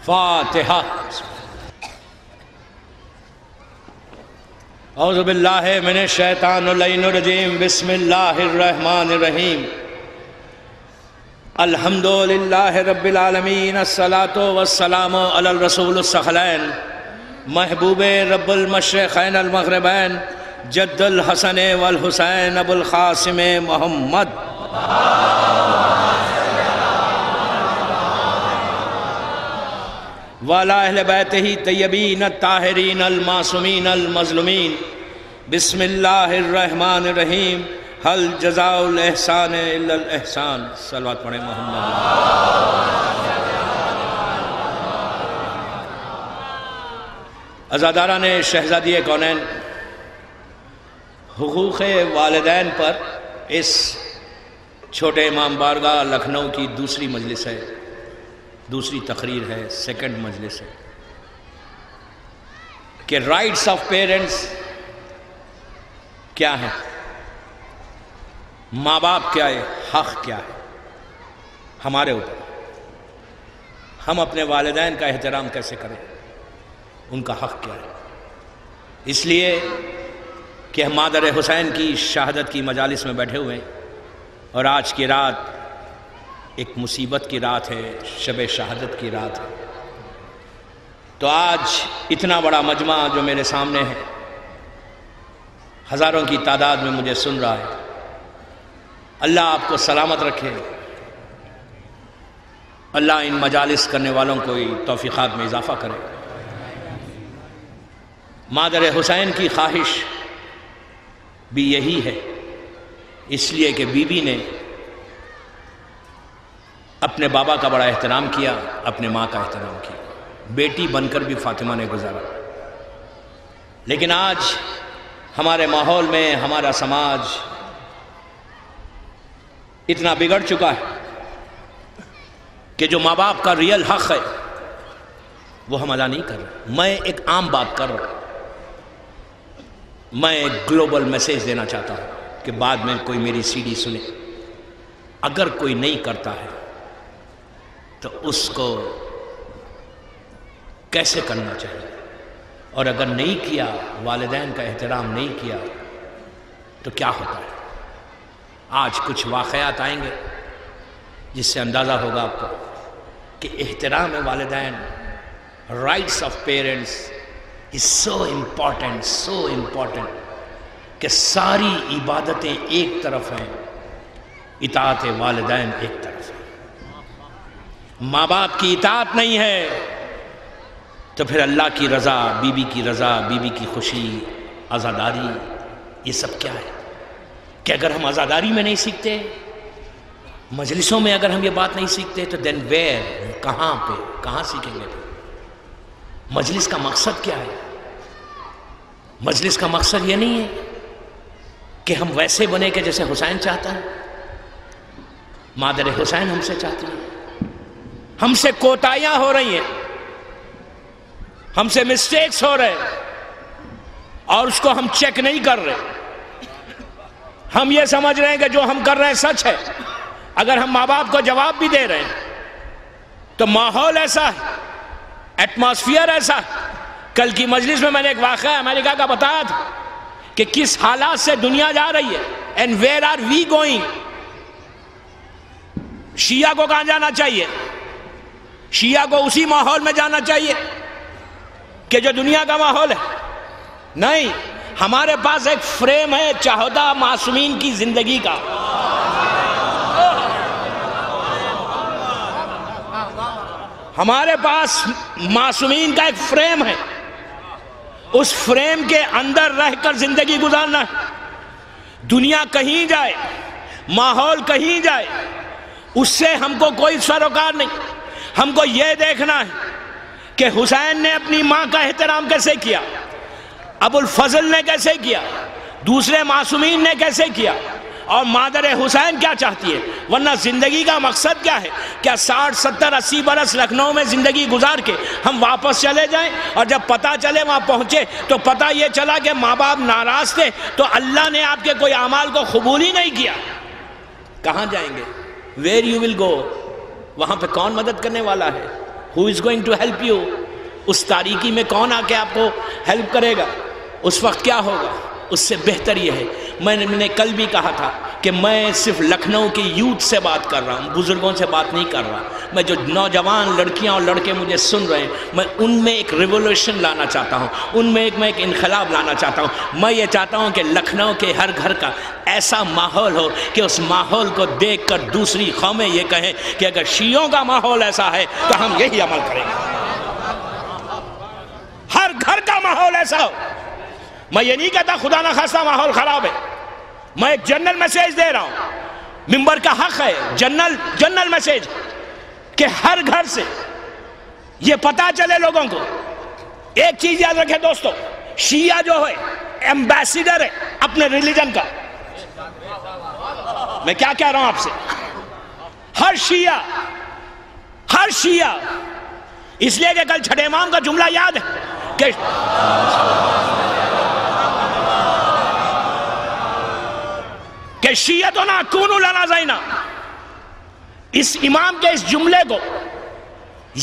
فاتحہ۔ اعوذ باللہ من الشیطان اللعین الرجیم، بسم اللہ الرحمن الرحیم۔ الحمدللہ رب العالمین، الصلاۃ والسلام علی الرسول الثقلین، محبوب رب المشرقین المغربین، جد الحسن والحسین ابو القاسم محمد۔ وعلی اہل بیتہ طیبین الطاہرین المعصومین المظلومین۔ بسم اللہ الرحمن الرحیم۔ حل جزاء الاحسان الا الاحسان۔ صلوات پڑھیں محمد۔ عزاداران شہزادی کونین، حقوق والدین پر اس چھوٹے امام بارگاہ لکھنؤ کی دوسری مجلس ہے، دوسری تقریر ہے، سیکنڈ مجلس ہے کہ رائٹس آف پیرنٹس کیا ہے، ماں باپ کیا ہے، حق کیا ہے ہمارے اوپر، ہم اپنے والدین کا احترام کیسے کریں، ان کا حق کیا ہے۔ اس لیے کہ ہم مادر حسین کی شہادت کی مجالس میں بیٹھے ہوئے ہیں، اور آج کی رات ایک مصیبت کی رات ہے، شب شہادت کی رات ہے۔ تو آج اتنا بڑا مجمع جو میرے سامنے ہے، ہزاروں کی تعداد میں مجھے سن رہا ہے، اللہ آپ کو سلامت رکھے، اللہ ان مجالس کرنے والوں کو توفیقات میں اضافہ کرے۔ مادر حسین کی خواہش بھی یہی ہے، اس لیے کہ بی بی نے اپنے بابا کا بڑا احترام کیا، اپنے ماں کا احترام کیا، بیٹی بن کر بھی فاطمہ نے گزارا۔ لیکن آج ہمارے ماحول میں ہمارا سماج اتنا بگڑ چکا ہے کہ جو ماں باپ کا ریئل حق ہے وہ ہم ادا نہیں کر رہے۔ میں ایک عام بات کر رہا ہوں، میں ایک گلوبل میسیج دینا چاہتا ہوں کہ بعد میں کوئی میری سی ڈی سنے۔ اگر کوئی نہیں کرتا ہے تو اس کو کیسے کرنا چاہیے، اور اگر نہیں کیا، والدین کا احترام نہیں کیا تو کیا ہوتا ہے۔ آج کچھ واقعات آئیں گے جس سے اندازہ ہوگا آپ کو کہ احترام والدین، rights of parents is so important کہ ساری عبادتیں ایک طرف ہیں، اطاعت والدین ایک طرف ہے۔ ماں باپ کی اطاعت نہیں ہے تو پھر اللہ کی رضا، بی بی کی رضا، بی بی کی خوشی، عزاداری، یہ سب کیا ہے کہ اگر ہم عزاداری میں نہیں سیکھتے، مجلسوں میں اگر ہم یہ بات نہیں سیکھتے تو دین ویئر، کہاں پہ، کہاں سیکھیں گے؟ مجلس کا مقصد کیا ہے؟ مجلس کا مقصد یہ نہیں ہے کہ ہم ویسے بنے کہ جیسے حسین چاہتا ہے، مادر حسین ہم سے چاہتی ہے، ہم سے کوتاہیاں ہو رہی ہیں، ہم سے مسٹیکس ہو رہے ہیں اور اس کو ہم چیک نہیں کر رہے۔ ہم یہ سمجھ رہے ہیں کہ جو ہم کر رہے ہیں سچ ہے۔ اگر ہم ماں باپ کو جواب بھی دے رہے ہیں تو ماحول ایسا ہے، ایٹماسفیئر ایسا ہے۔ کل کی مجلس میں نے ایک واقعہ امریکہ کا بتایا تھا کہ کس حالات سے دنیا جا رہی ہے، and where are we going. شیعہ کو کہاں جانا چاہیے؟ شیعہ کو اسی ماحول میں جانا چاہیے کہ جو دنیا کا ماحول ہے؟ نہیں، ہمارے پاس ایک فریم ہے چہودہ معصومین کی زندگی کا۔ ہمارے پاس معصومین کا ایک فریم ہے، اس فریم کے اندر رہ کر زندگی گزارنا ہے۔ دنیا کہیں جائے، ماحول کہیں جائے، اس سے ہم کو کوئی سروکار نہیں۔ ہم کو یہ دیکھنا ہے کہ حسین نے اپنی ماں کا احترام کیسے کیا، ابو الفضل نے کیسے کیا، دوسرے معصومین نے کیسے کیا، اور مادر حسین کیا چاہتی ہے۔ ورنہ زندگی کا مقصد کیا ہے؟ کیا 60 70 80 برس لکھنؤ میں زندگی گزار کے ہم واپس چلے جائیں، اور جب پتہ چلے وہاں پہنچے تو پتہ یہ چلا کہ ماں باپ ناراض تھے تو اللہ نے آپ کے کوئی اعمال کو قبول ہی نہیں کیا؟ کہاں جائیں گے؟ ویئر یو ول گو، وہاں پہ کون مدد کرنے والا ہے؟ Who is going to help you? اس تاریکی میں کون آ کے آپ کو ہیلپ کرے گا؟ اس وقت کیا ہوگا؟ اس سے بہتر یہ ہے، میں نے کل بھی کہا تھا کہ میں صرف لکھنؤ کی یوتھ سے بات کر رہا ہوں، بزرگوں سے بات نہیں کر رہا. میں جو نوجوان لڑکیاں اور لڑکے مجھے سن رہے ہیں، میں ان میں ایک ریولوشن لانا چاہتا ہوں، ان میں ایک انقلاب لانا چاہتا ہوں. میں یہ چاہتا ہوں کہ لکھنؤ کے ہر گھر کا ایسا ماحول ہو کہ اس ماحول کو دیکھ کر دوسری قومیں یہ کہیں کہ اگر شیعوں کا ماحول ایسا ہے تو ہم یہی عمل کریں گے. ہر گھر کا ماحول ایسا ہو. میں یہ نہیں کہتا خدا نہ خواستہ ماحول خراب ہے، میں ایک جنرل میسیج دے رہا ہوں، ممبر کا حق ہے جنرل میسیج کہ ہر گھر سے یہ پتا چلے لوگوں کو. ایک چیز یاد رکھیں دوستو، شیعہ جو ہے ایمبیسیڈر ہے اپنے ریلیجن کا. میں کیا کہہ رہا ہوں آپ سے، ہر شیعہ اس لیے کہ کل چھٹے امام کا جملہ یاد ہے کہ شیعتنا کونوا لنا زینا. اس امام کے اس جملے کو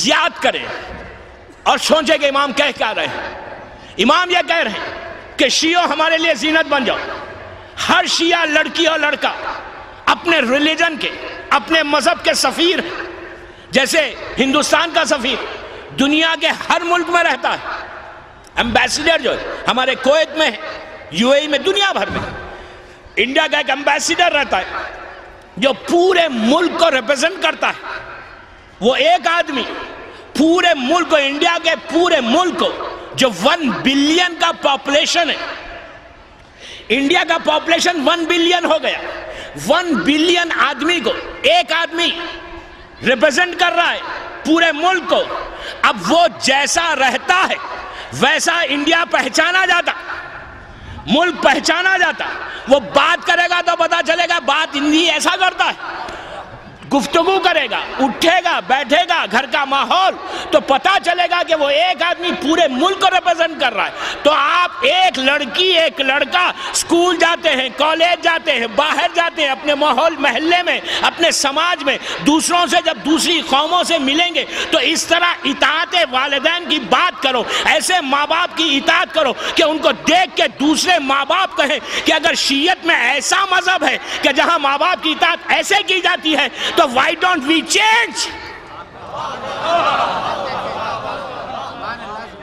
یاد کریں اور سوچیں کہ امام کہہ کیا رہے ہیں. امام یہ کہہ رہے ہیں کہ شیعوں ہمارے لیے زینت بن جاؤ. ہر شیعہ لڑکی اور لڑکا اپنے ریلیجن کے، اپنے مذہب کے سفیر ہیں. جیسے ہندوستان کا سفیر دنیا کے ہر ملک میں رہتا ہے، ایمبیسیڈر جو ہے ہمارے کویت میں ہے، یو اے ای میں، دنیا بھر میں. انڈیا کا ایک ایمبیسیڈر رہتا ہے جو پورے ملک کو ریپرزنٹ کرتا ہے. وہ ایک آدمی پورے ملک کو، انڈیا کے پورے ملک کو جو 1 بلین کا پاپولیشن ہے، انڈیا کا پاپولیشن 1 بلین ہو گیا. 1 بلین آدمی کو ایک آدمی ریپرزنٹ کر رہا ہے پورے ملک کو. اب وہ جیسا رہتا ہے ویسا انڈیا پہچانا جاتا، ملک پہچانا جاتا. وہ بات کرے گا تو پتا چلے گا بات ہندی ایسا کرتا ہے، گفتگو کرے گا، اٹھے گا، بیٹھے گا، گھر کا ماحول، تو پتا چلے گا کہ وہ ایک آدمی پورے ملک کو ریپرزنٹ کر رہا ہے. تو آپ ایک لڑکی ایک لڑکا اسکول جاتے ہیں، کالج جاتے ہیں، باہر جاتے ہیں، اپنے ماحول محلے میں، اپنے سماج میں دوسروں سے جب دوسری قوموں سے ملیں گے تو اس طرح اطاعت والدین کی بات کرو، ایسے ماں باپ کی اطاعت کرو کہ ان کو دیکھ کے دوسرے ماں باپ کہیں کہ اگر شیعت میں ایسا مذہب ہے کہ جہاں ماں باپ کی اطاعت ایسے کی جاتی ہے تو why don't we change?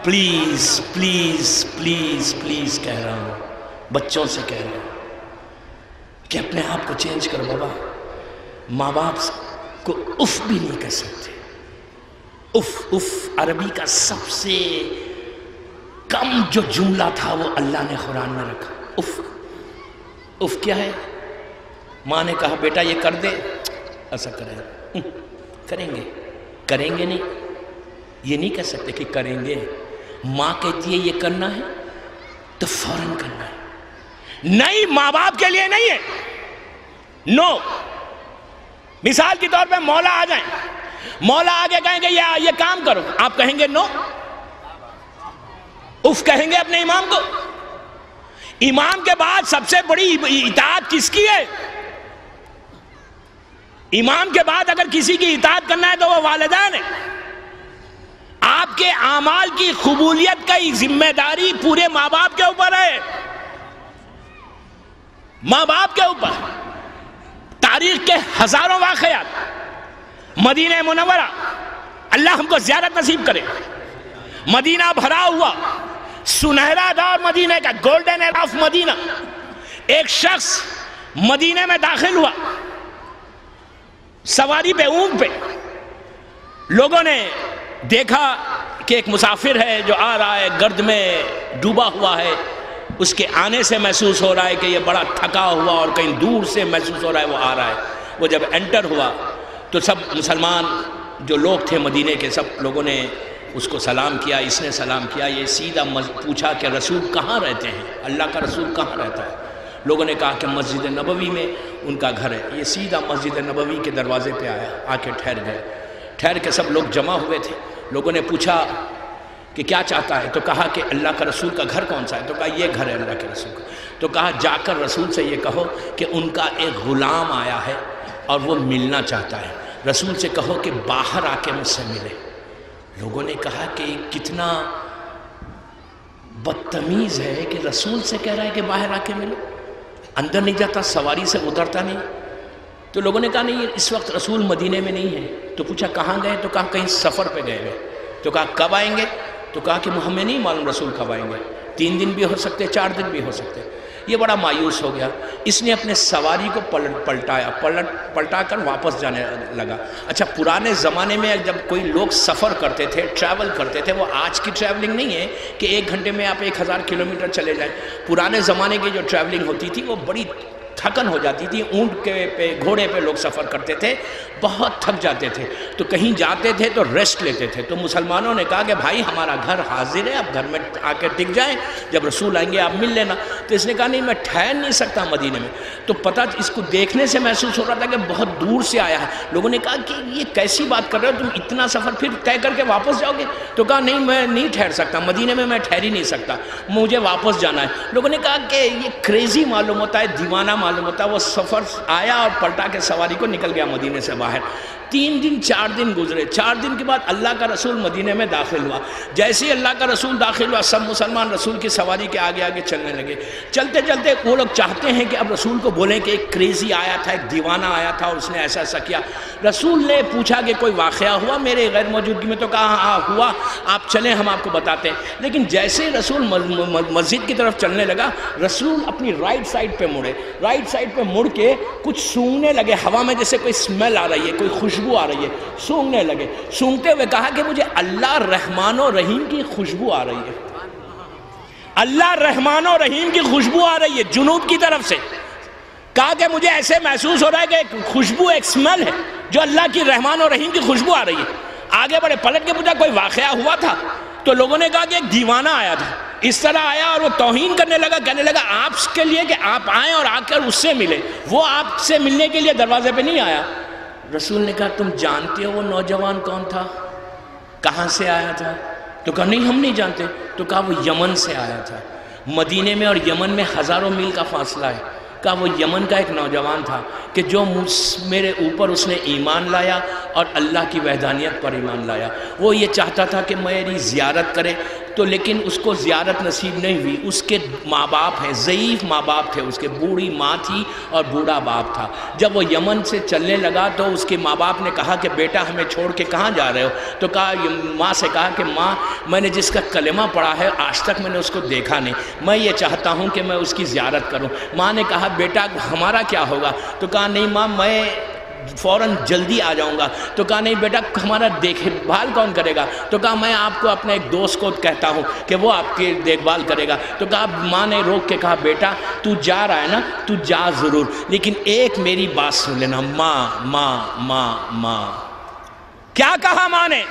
Please please please please کہہ رہا ہوں، بچوں سے کہہ رہا ہوں کہ اپنے آپ کو چینج کرو. بابا ماں باپ کو اف بھی نہیں کہہ سکتے. اف عربی کا سب سے کم جو جملہ تھا وہ اللہ نے قرآن میں رکھا. اف کیا ہے؟ ماں نے کہا بیٹا یہ کر دے، ایسا کریں گے نہیں، یہ نہیں کہہ سکتے کہ کریں گے. ماں کہتی ہے یہ کرنا ہے تو فوراً کرنا ہے. نہیں، ماں باپ کے لیے نہیں ہے. نو. مثال کے طور پہ مولا آ جائیں، مولا آگے کہیں گے یہ کام کرو، آپ کہیں گے نو؟ اف کہیں گے اپنے امام کو؟ امام کے بعد سب سے بڑی اطاعت کس کی ہے؟ امام کے بعد اگر کسی کی اطاعت کرنا ہے تو وہ والدین ہیں. آپ کے اعمال کی قبولیت کا ذمہ داری پورے ماں باپ کے اوپر ہے، ماں باپ کے اوپر. تاریخ کے ہزاروں واقعات، مدینہ منورہ، اللہ ہم کو زیارت نصیب کرے. مدینہ بھرا ہوا، سنہرا دور مدینہ کا، گولڈن ایرا آف مدینہ. ایک شخص مدینہ میں داخل ہوا سواری پہ، اونٹ پہ. لوگوں نے دیکھا کہ ایک مسافر ہے جو آ رہا ہے، گرد میں ڈوبا ہوا ہے. اس کے آنے سے محسوس ہو رہا ہے کہ یہ بڑا تھکا ہوا، اور کہیں دور سے محسوس ہو رہا ہے وہ آ رہا ہے. وہ جب انٹر ہوا تو سب مسلمان جو لوگ تھے مدینے کے، سب لوگوں نے اس کو سلام کیا، اس نے سلام کیا. یہ سیدھا پوچھا کہ رسول کہاں رہتے ہیں، اللہ کا رسول کہاں رہتا ہے؟ لوگوں نے کہا کہ مسجد نبوی میں ان کا گھر ہے. یہ سیدھا مسجد نبوی کے دروازے پہ آیا، آ کے ٹھہر گئے. ٹھہر کے سب لوگ جمع ہوئے تھے. لوگوں نے پوچھا کہ کیا چاہتا ہے؟ تو کہا کہ اللہ کا رسول کا گھر کون سا ہے؟ تو کہا یہ گھر ہے اللہ کے رسول کا. تو کہا جا کر رسول سے یہ کہو کہ ان کا ایک غلام آیا ہے اور وہ ملنا چاہتا ہے. رسول سے کہو کہ باہر آ کے مجھ سے ملے. لوگوں نے کہا کہ کتنا بدتمیز ہے کہ رسول سے کہہ رہا ہے کہ باہر آ کے ملو، اندر نہیں جاتا، سواری سے اترتا نہیں۔ تو لوگوں نے کہا نہیں، اس وقت رسول مدینے میں نہیں ہے۔ تو پوچھا کہاں گئے؟ تو کہا کہیں سفر پہ گئے ہوئے۔ تو کہا کب آئیں گے؟ تو کہا کہ ہمیں نہیں معلوم رسول کب آئیں گے، 3 دن بھی ہو سکتے، 4 دن بھی ہو سکتے۔ یہ بڑا مایوس ہو گیا، اس نے اپنے سواری کو پلٹا کر واپس جانے لگا۔ اچھا، پرانے زمانے میں جب کوئی لوگ سفر کرتے تھے، ٹریول کرتے تھے، وہ آج کی ٹریولنگ نہیں ہے کہ 1 گھنٹے میں آپ 1000 کلومیٹر چلے جائیں۔ پرانے زمانے کی جو ٹریولنگ ہوتی تھی وہ بڑی تھکن ہو جاتی تھی، اونٹ پہ گھوڑے پہ لوگ سفر کرتے تھے، بہت تھک جاتے تھے، تو کہیں جاتے تھے تو ریسٹ لیتے تھے۔ تو مسلمانوں نے کہا کہ بھائی ہمارا گھر حاضر ہے، آپ گھر میں آ کے ٹک جائیں، جب رسول آئیں گے آپ مل لینا۔ تو اس نے کہا نہیں، میں ٹھہر نہیں سکتا مدینے میں۔ تو پتہ اس کو دیکھنے سے محسوس ہو رہا تھا کہ بہت دور سے آیا ہے۔ لوگوں نے کہا کہ یہ کیسی بات کر رہے ہو، تم اتنا سفر پھر طے کر کے واپس جاؤ گے؟ تو کہا نہیں، میں نہیں ٹھہر سکتا مدینے میں، میں ٹھہر ہی نہیں سکتا، مجھے واپس جانا ہے۔ لوگوں نے کہا کہ یہ کریزی معلوم ہوتا ہے، دیوانہ معلوم ہوتا ہے۔ وہ سفر آیا اور پلٹا کے سواری کو نکل گیا مدینے سے باہر۔ 3 دن 4 دن گزرے۔ 4 دن کے بعد اللہ کا رسول مدینے میں داخل ہوا۔ جیسے ہی اللہ کا رسول داخل ہوا، سب مسلمان رسول کی سواری کے آگے آگے چلنے لگے۔ چلتے چلتے وہ لوگ چاہتے ہیں کہ اب رسول کو بولیں کہ ایک کریزی آیا تھا، ایک دیوانہ آیا تھا اور اس نے ایسا ایسا کیا۔ رسول نے پوچھا کہ کوئی واقعہ ہوا میرے غیر موجودگی میں؟ تو کہا ہاں ہوا، آپ چلیں ہم آپ کو بتاتے ہیں۔ لیکن جیسے رسول مسجد کی طرف چلنے لگا، رسول اپنی رائٹ سائڈ پہ مڑے، رائٹ سائڈ پہ مڑ کے کچھ سونگنے لگے ہوا میں، جیسے کوئی اسمیل آ رہی ہے، کوئی خوشبو آ رہی ہے، سونگنے لگے۔ سونگتے ہوئے کہا کہ مجھے اللہ رحمان و رحیم کی خوشبو آ رہی ہے، اللہ رحمان و رحیم کی خوشبو آ رہی ہے جنوب کی طرف سے۔ کہا کہ مجھے ایسے محسوس ہو رہا ہے کہ ایک خوشبو، ایک اسمیل ہے جو اللہ کی رحمان و رحیم کی خوشبو آ رہی ہے۔ آگے بڑے، پلٹ کے پوچھا کوئی واقعہ ہوا تھا؟ تو لوگوں نے کہا کہ ایک دیوانہ آیا تھا، اس طرح آیا اور وہ توہین کرنے لگا، کہنے لگا آپ کے لیے کہ آپ آئیں اور آ کر اس سے ملیں، وہ آپ سے ملنے کے لیے دروازے پہ نہیں آیا۔ رسول نے کہا تم جانتے ہو وہ نوجوان کون تھا، کہاں سے آیا تھا؟ تو کہا نہیں ہم نہیں جانتے۔ تو کہا وہ یمن سے آیا تھا، مدینے میں اور یمن میں ہزاروں میل کا فاصلہ ہے۔ کہا وہ یمن کا ایک نوجوان تھا کہ جو میرے اوپر اس نے ایمان لایا اور اللہ کی وحدانیت پر ایمان لایا۔ وہ یہ چاہتا تھا کہ میری زیارت کرے، تو لیکن اس کو زیارت نصیب نہیں ہوئی۔ اس کے ماں باپ ہیں، ضعیف ماں باپ تھے، اس کے بوڑھی ماں تھی اور بوڑھا باپ تھا۔ جب وہ یمن سے چلنے لگا تو اس کے ماں باپ نے کہا کہ بیٹا ہمیں چھوڑ کے کہاں جا رہے ہو؟ تو کہا ماں سے کہا کہ ماں میں نے جس کا کلمہ پڑھا ہے آج تک میں نے اس کو دیکھا نہیں، میں یہ چاہتا ہوں کہ میں اس کی زیارت کروں۔ ماں نے کہا بیٹا ہمارا کیا ہوگا؟ تو کہا نہیں ماں میں فوراً جلدی آ جاؤں گا۔ تو کہا نہیں بیٹا ہمارا دیکھ بھال کون کرے گا؟ تو کہا میں آپ کو اپنے ایک دوست کو کہتا ہوں کہ وہ آپ کی دیکھ بھال کرے گا۔ تو کہا ماں نے روک کے کہا بیٹا تو جا رہا ہے نا، تو جا ضرور، لیکن ایک میری بات سن لینا، ماں ماں ماں ماں۔ کیا کہا ماں نے؟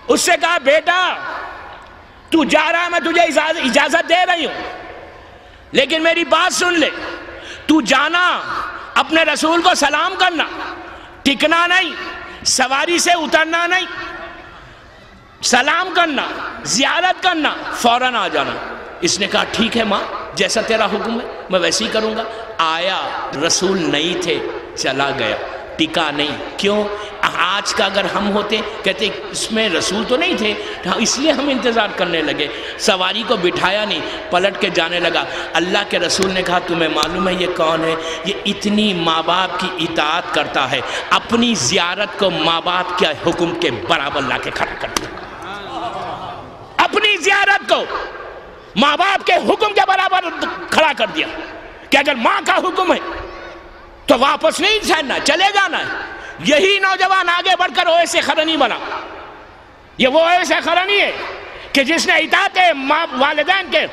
اس سے کہا بیٹا تو جا رہا ہے، میں تجھے اجازت دے رہی ہوں، لیکن میری بات سن لے، تو جانا اپنے رسول کو سلام کرنا، ٹکنا نہیں، سواری سے اترنا نہیں، سلام کرنا، زیارت کرنا، فوراً آ جانا۔ اس نے کہا ٹھیک ہے ماں، جیسا تیرا حکم ہے میں ویسے ہی کروں گا۔ آیا، رسول نہیں تھے، چلا گیا، ٹکا نہیں۔ کیوں؟ آج کا اگر ہم ہوتے کہتے اس میں رسول تو نہیں تھے، اس لیے ہم انتظار کرنے لگے، سواری کو بٹھایا نہیں، پلٹ کے جانے لگا۔ اللہ کے رسول نے کہا تمہیں معلوم ہے یہ کون ہے؟ یہ اتنی ماں باپ کی اطاعت کرتا ہے، اپنی زیارت کو ماں باپ کے حکم کے برابر لا کے کھڑا کر دیا، اپنی زیارت کو ماں باپ کے حکم کے برابر کھڑا کر دیا کہ اگر ماں کا حکم ہے تو واپس نہیں ٹھہرنا، چلے جانا ہے۔ یہی نوجوان آگے بڑھ کر اویس قرنی بنا۔ یہ وہ اویس قرنی ہے کہ جس نے اطاعت والدین کے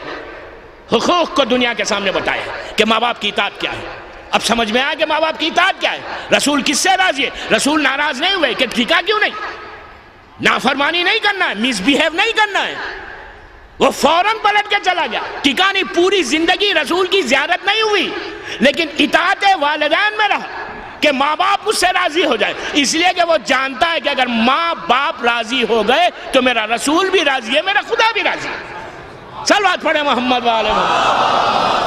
حقوق کو دنیا کے سامنے بتایا کہ ماں باپ کی اطاعت کیا ہے۔ اب سمجھ میں آیا کہ ماں باپ کی اطاعت کیا ہے، رسول کس سے راضی ہے۔ رسول ناراض نہیں ہوئے کہ ٹھیکا کیوں نہیں، نافرمانی نہیں کرنا ہے، مس بیہیو نہیں کرنا ہے، وہ فوراً پلٹ کے چلا گیا۔ ٹھیکا نہیں، پوری زندگی رسول کی زیارت نہیں ہوئی، لیکن اطاعت والدین میں رہا کہ ماں باپ اس سے راضی ہو جائے، اس لیے کہ وہ جانتا ہے کہ اگر ماں باپ راضی ہو گئے تو میرا رسول بھی راضی ہے، میرا خدا بھی راضی ہے۔ صلوات پڑھیں محمد وآل محمد۔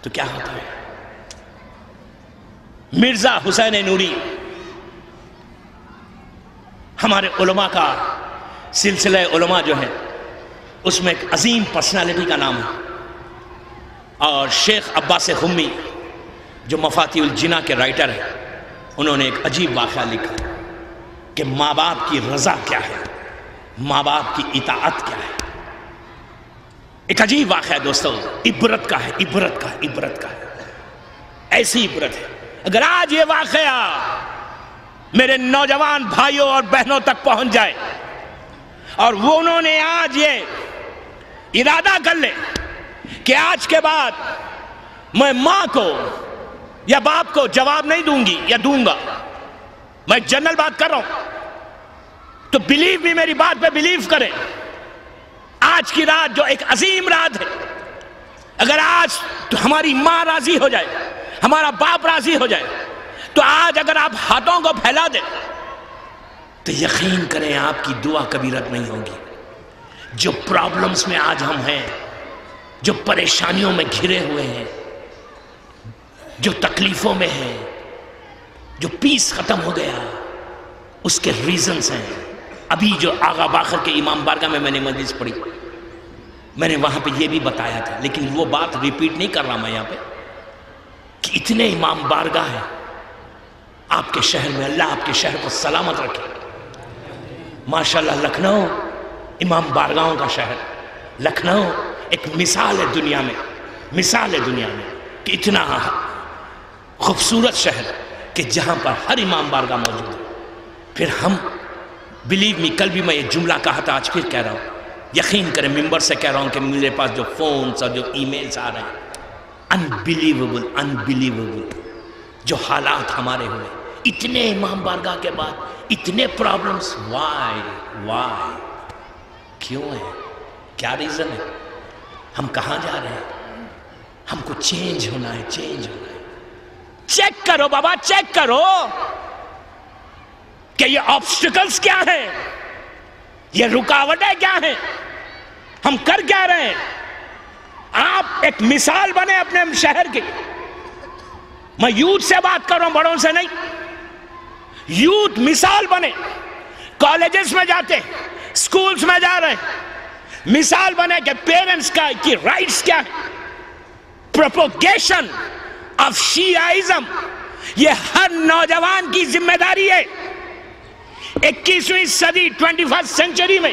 تو کیا ہوتا ہے؟ مرزا حسین نوری ہمارے علماء کا سلسلہ علماء جو ہے اس میں ایک عظیم پرسنالٹی کا نام ہے، اور شیخ عباس خمی جو مفاتیح الجنا کے رائٹر ہیں، انہوں نے ایک عجیب واقعہ لکھا کہ ماں باپ کی رضا کیا ہے، ماں باپ کی اطاعت کیا ہے۔ ایک عجیب واقعہ ہے دوستو، عبرت کا ہے، عبرت کا ہے، عبرت کا ہے، ایسی عبرت ہے۔ اگر آج یہ واقعہ میرے نوجوان بھائیوں اور بہنوں تک پہنچ جائے اور وہ انہوں نے آج یہ ارادہ کر لے کہ آج کے بعد میں ماں کو یا باپ کو جواب نہیں دوں گی یا دوں گا، میں جنرل بات کر رہا ہوں، تو بلیو بھی میری بات پہ بلیو کریں۔ آج کی رات جو ایک عظیم رات ہے، اگر آج تو ہماری ماں راضی ہو جائے، ہمارا باپ راضی ہو جائے، تو آج اگر آپ ہاتھوں کو پھیلا دیں تو یقین کریں آپ کی دعا کبھی رد نہیں ہوگی۔ جو پرابلمز میں آج ہم ہیں، جو پریشانیوں میں گھرے ہوئے ہیں، جو تکلیفوں میں ہیں، جو پیس ختم ہو گیا، اس کے ریزنز ہیں۔ ابھی جو آغا باقر کے امام بارگاہ میں نے مجلس پڑھی، میں نے وہاں پہ یہ بھی بتایا تھا، لیکن وہ بات ریپیٹ نہیں کر رہا میں یہاں پہ، کہ اتنے امام بارگاہ ہیں آپ کے شہر میں، اللہ آپ کے شہر کو سلامت رکھے۔ ماشاءاللہ لکھنؤ امام بارگاہوں کا شہر، لکھنؤ ایک مثال ہے دنیا میں، مثال ہے دنیا میں کہ اتنا خوبصورت شہر کہ جہاں پر ہر امام بارگاہ موجود ہے۔ پھر ہم بلیو می، کل بھی میں یہ جملہ کہا تھا، آج پھر کہہ رہا ہوں، یقین کریں ممبر سے کہہ رہا ہوں کہ میرے پاس جو فونز اور جو ای میلز آ رہے ہیں، انبیلیویبل انبیلیویبل جو حالات ہمارے ہوئے، اتنے امام بارگاہ کے بعد اتنے پرابلمز، وائی کیوں ہے؟ کیا ریزن ہے؟ ہم کہاں جا رہے ہیں؟ ہم کو چینج ہونا ہے، چینج ہونا ہے۔ چیک کرو بابا، چیک کرو کہ یہ آبسٹیکلز کیا ہیں، یہ رکاوٹیں کیا ہیں، ہم کر کیا رہے ہیں۔ آپ ایک مثال بنے اپنے شہر کی۔ میں یوتھ سے بات کر رہا ہوں، بڑوں سے نہیں۔ یوتھ مثال بنے، کالجز میں جاتے، سکولز میں جا رہے ہیں، مثال بنے کہ پیرنٹس کی رائٹس کیا ہے۔ پروپوگیشن آف شیعائزم یہ ہر نوجوان کی ذمہ داری ہے۔ 21ویں صدی 21st سینچری میں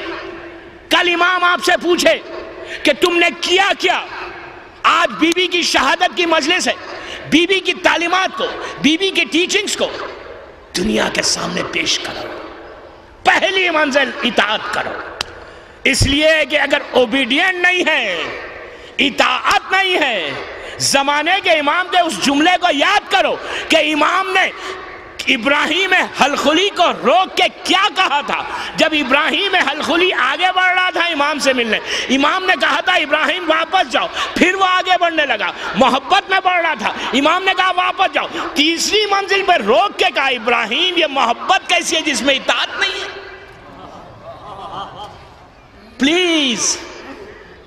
کل امام آپ سے پوچھے کہ تم نے کیا کیا؟ آج بی بی کی شہادت کی مجلس ہے، بی بی کی تعلیمات کو، بی بی کی ٹیچنگز کو دنیا کے سامنے پیش کرو۔ پہلی منزل اطاعت کرو، اس لیے کہ اگر اوبیڈینٹ نہیں ہے، اطاعت نہیں ہے، زمانے کے امام کے اس جملے کو یاد کرو کہ امام نے ابراہیم حلخلی کو روک کے کیا کہا تھا؟ جب ابراہیم حلخلی آگے بڑھ رہا تھا امام سے ملنے، امام نے کہا تھا ابراہیم واپس جاؤ، پھر وہ آگے بڑھنے لگا، محبت میں بڑھ رہا تھا، امام نے کہا واپس جاؤ، تیسری منزل پہ روک کے کہا ابراہیم یہ محبت کیسی ہے جس میں اطاعت نہیں ہے؟ پلیز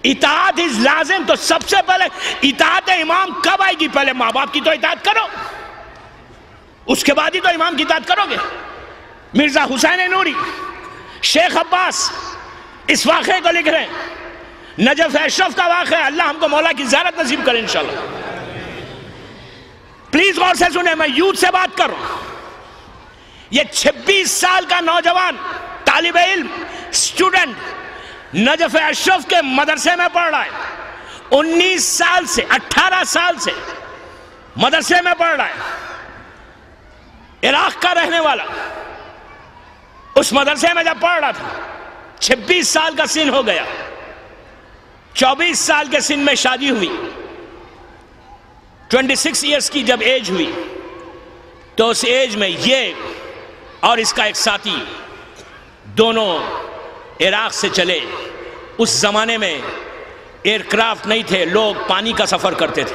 اطاعت از لازم۔ تو سب سے پہلے اطاعت امام کب آئے گی؟ پہلے ماں باپ کی تو اطاعت کرو، اس کے بعد ہی تو امام کی اطاعت کرو گے۔ مرزا حسین نوری، شیخ عباس اس واقعے کو لکھ رہے ہیں، نجف اشرف کا واقعہ، اللہ ہم کو مولا کی زیارت نصیب کرے انشاءاللہ۔ پلیز غور سے سنیں، میں یوتھ سے بات کر رہا ہوں۔ یہ 26 سال کا نوجوان طالب علم، اسٹوڈنٹ نجف اشرف کے مدرسے میں پڑھ رہا ہے، 19 سال سے 18 سال سے مدرسے میں پڑھ رہا ہے، عراق کا رہنے والا۔ اس مدرسے میں جب پڑھ رہا تھا 26 سال کا سن ہو گیا، 24 سال کے سن میں شادی ہوئی، 26 ایئرز کی جب ایج ہوئی تو اس ایج میں یہ اور اس کا ایک ساتھی دونوں عراق سے چلے۔ اس زمانے میں ایئر کرافٹ نہیں تھے، لوگ پانی کا سفر کرتے تھے،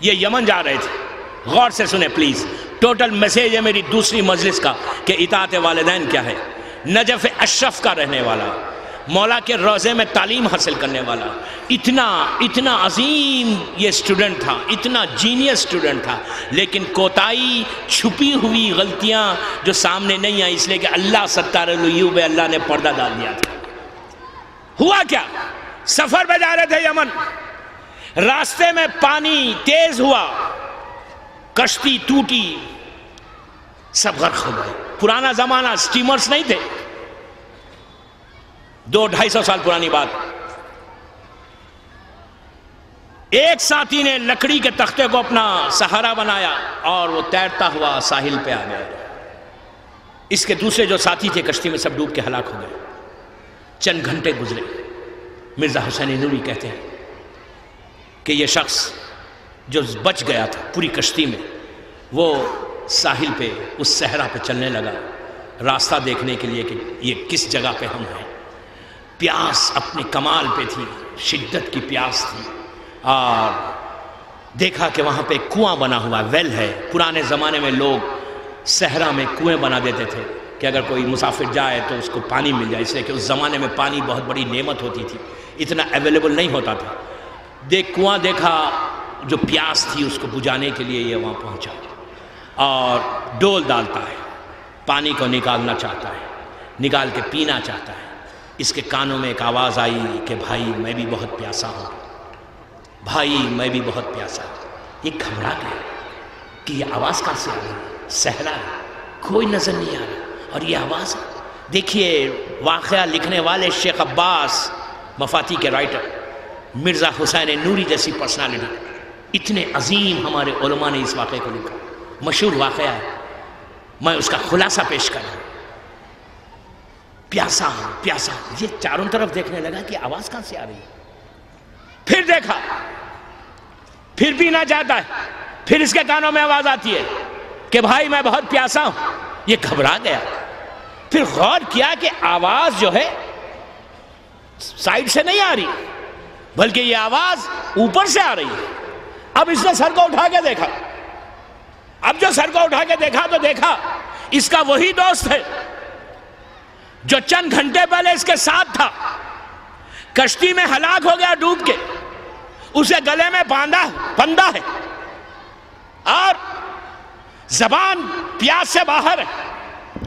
یہ یمن جا رہے تھے۔ غور سے سنیں پلیز، ٹوٹل میسیج ہے میری دوسری مجلس کا کہ اطاعت والدین کیا ہے۔ نجف اشرف کا رہنے والا، مولا کے روضے میں تعلیم حاصل کرنے والا، اتنا عظیم یہ اسٹوڈنٹ تھا، اتنا جینیس اسٹوڈنٹ تھا، لیکن کوتاہی، چھپی ہوئی غلطیاں جو سامنے نہیں آئی، اس لیے کہ اللہ ستار العیوب ہے، اللہ نے پردہ ڈال دیا تھا۔ ہوا کیا؟ سفر پہ جا رہے تھے یمن، راستے میں پانی تیز ہوا، کشتی ٹوٹی، سب غرق ہو گئے۔ پرانا زمانہ، سٹیمرز نہیں تھے، 200-250 سال پرانی بات۔ ایک ساتھی نے لکڑی کے تختے کو اپنا سہارا بنایا اور وہ تیرتا ہوا ساحل پہ آ گیا۔ اس کے دوسرے جو ساتھی تھے کشتی میں سب ڈوب کے ہلاک ہو گئے۔ چند گھنٹے گزرے، مرزا حسین نوری کہتے ہیں کہ یہ شخص جو بچ گیا تھا پوری کشتی میں، وہ ساحل پہ اس صحرا پہ چلنے لگا راستہ دیکھنے کے لیے کہ یہ کس جگہ پہ ہم ہیں۔ پیاس اپنے کمال پہ تھی، شدت کی پیاس تھی، اور دیکھا کہ وہاں پہ کنواں بنا ہوا، ویل ہے۔ پرانے زمانے میں لوگ صحرا میں کنویں بنا دیتے تھے کہ اگر کوئی مسافر جائے تو اس کو پانی مل جائے، اس لیے کہ اس زمانے میں پانی بہت بڑی نعمت ہوتی تھی، اتنا اویلیبل نہیں ہوتا تھا۔ کنواں دیکھا، جو پیاس تھی اس کو بجھانے کے لیے یہ وہاں پہنچا اور ڈول ڈالتا ہے، پانی کو نکالنا چاہتا ہے، نکال کے پینا چاہتا ہے۔ اس کے کانوں میں ایک آواز آئی کہ بھائی میں بھی بہت پیاسا ہوں، بھائی میں بھی بہت پیاسا ہوں۔ یہ گھبرا گیا کہ یہ آواز کہاں سے آ رہی ہے، صحرا ہے، کوئی نظر نہیں آ رہا، اور یہ آواز ہے۔ دیکھیے واقعہ لکھنے والے شیخ عباس مفاتی کے رائٹر، مرزا حسین نوری جیسی پرسنالٹی، اتنے عظیم ہمارے علماء نے اس واقعے کو لکھا، مشہور واقعہ ہے، میں اس کا خلاصہ پیش کر رہا ہوں۔ پیاسا ہوں، پیاسا ہوں، یہ چاروں طرف دیکھنے لگا کہ آواز کہاں سے آ رہی ہے۔ پھر دیکھا، پھر پینا چاہتا ہے، پھر اس کے کانوں میں آواز آتی ہے کہ بھائی میں بہت پیاسا ہوں۔ یہ گھبرا گیا، پھر غور کیا کہ آواز جو ہے سائیڈ سے نہیں آ رہی، بلکہ یہ آواز اوپر سے آ رہی ہے۔ اب اس نے سر کو اٹھا کے دیکھا، اب جو سر کو اٹھا کے دیکھا تو دیکھا اس کا وہی دوست ہے جو چند گھنٹے پہلے اس کے ساتھ تھا، کشتی میں ہلاک ہو گیا ڈوب کے، اسے گلے میں پندہ ہے اور زبان پیاس سے باہر ہے،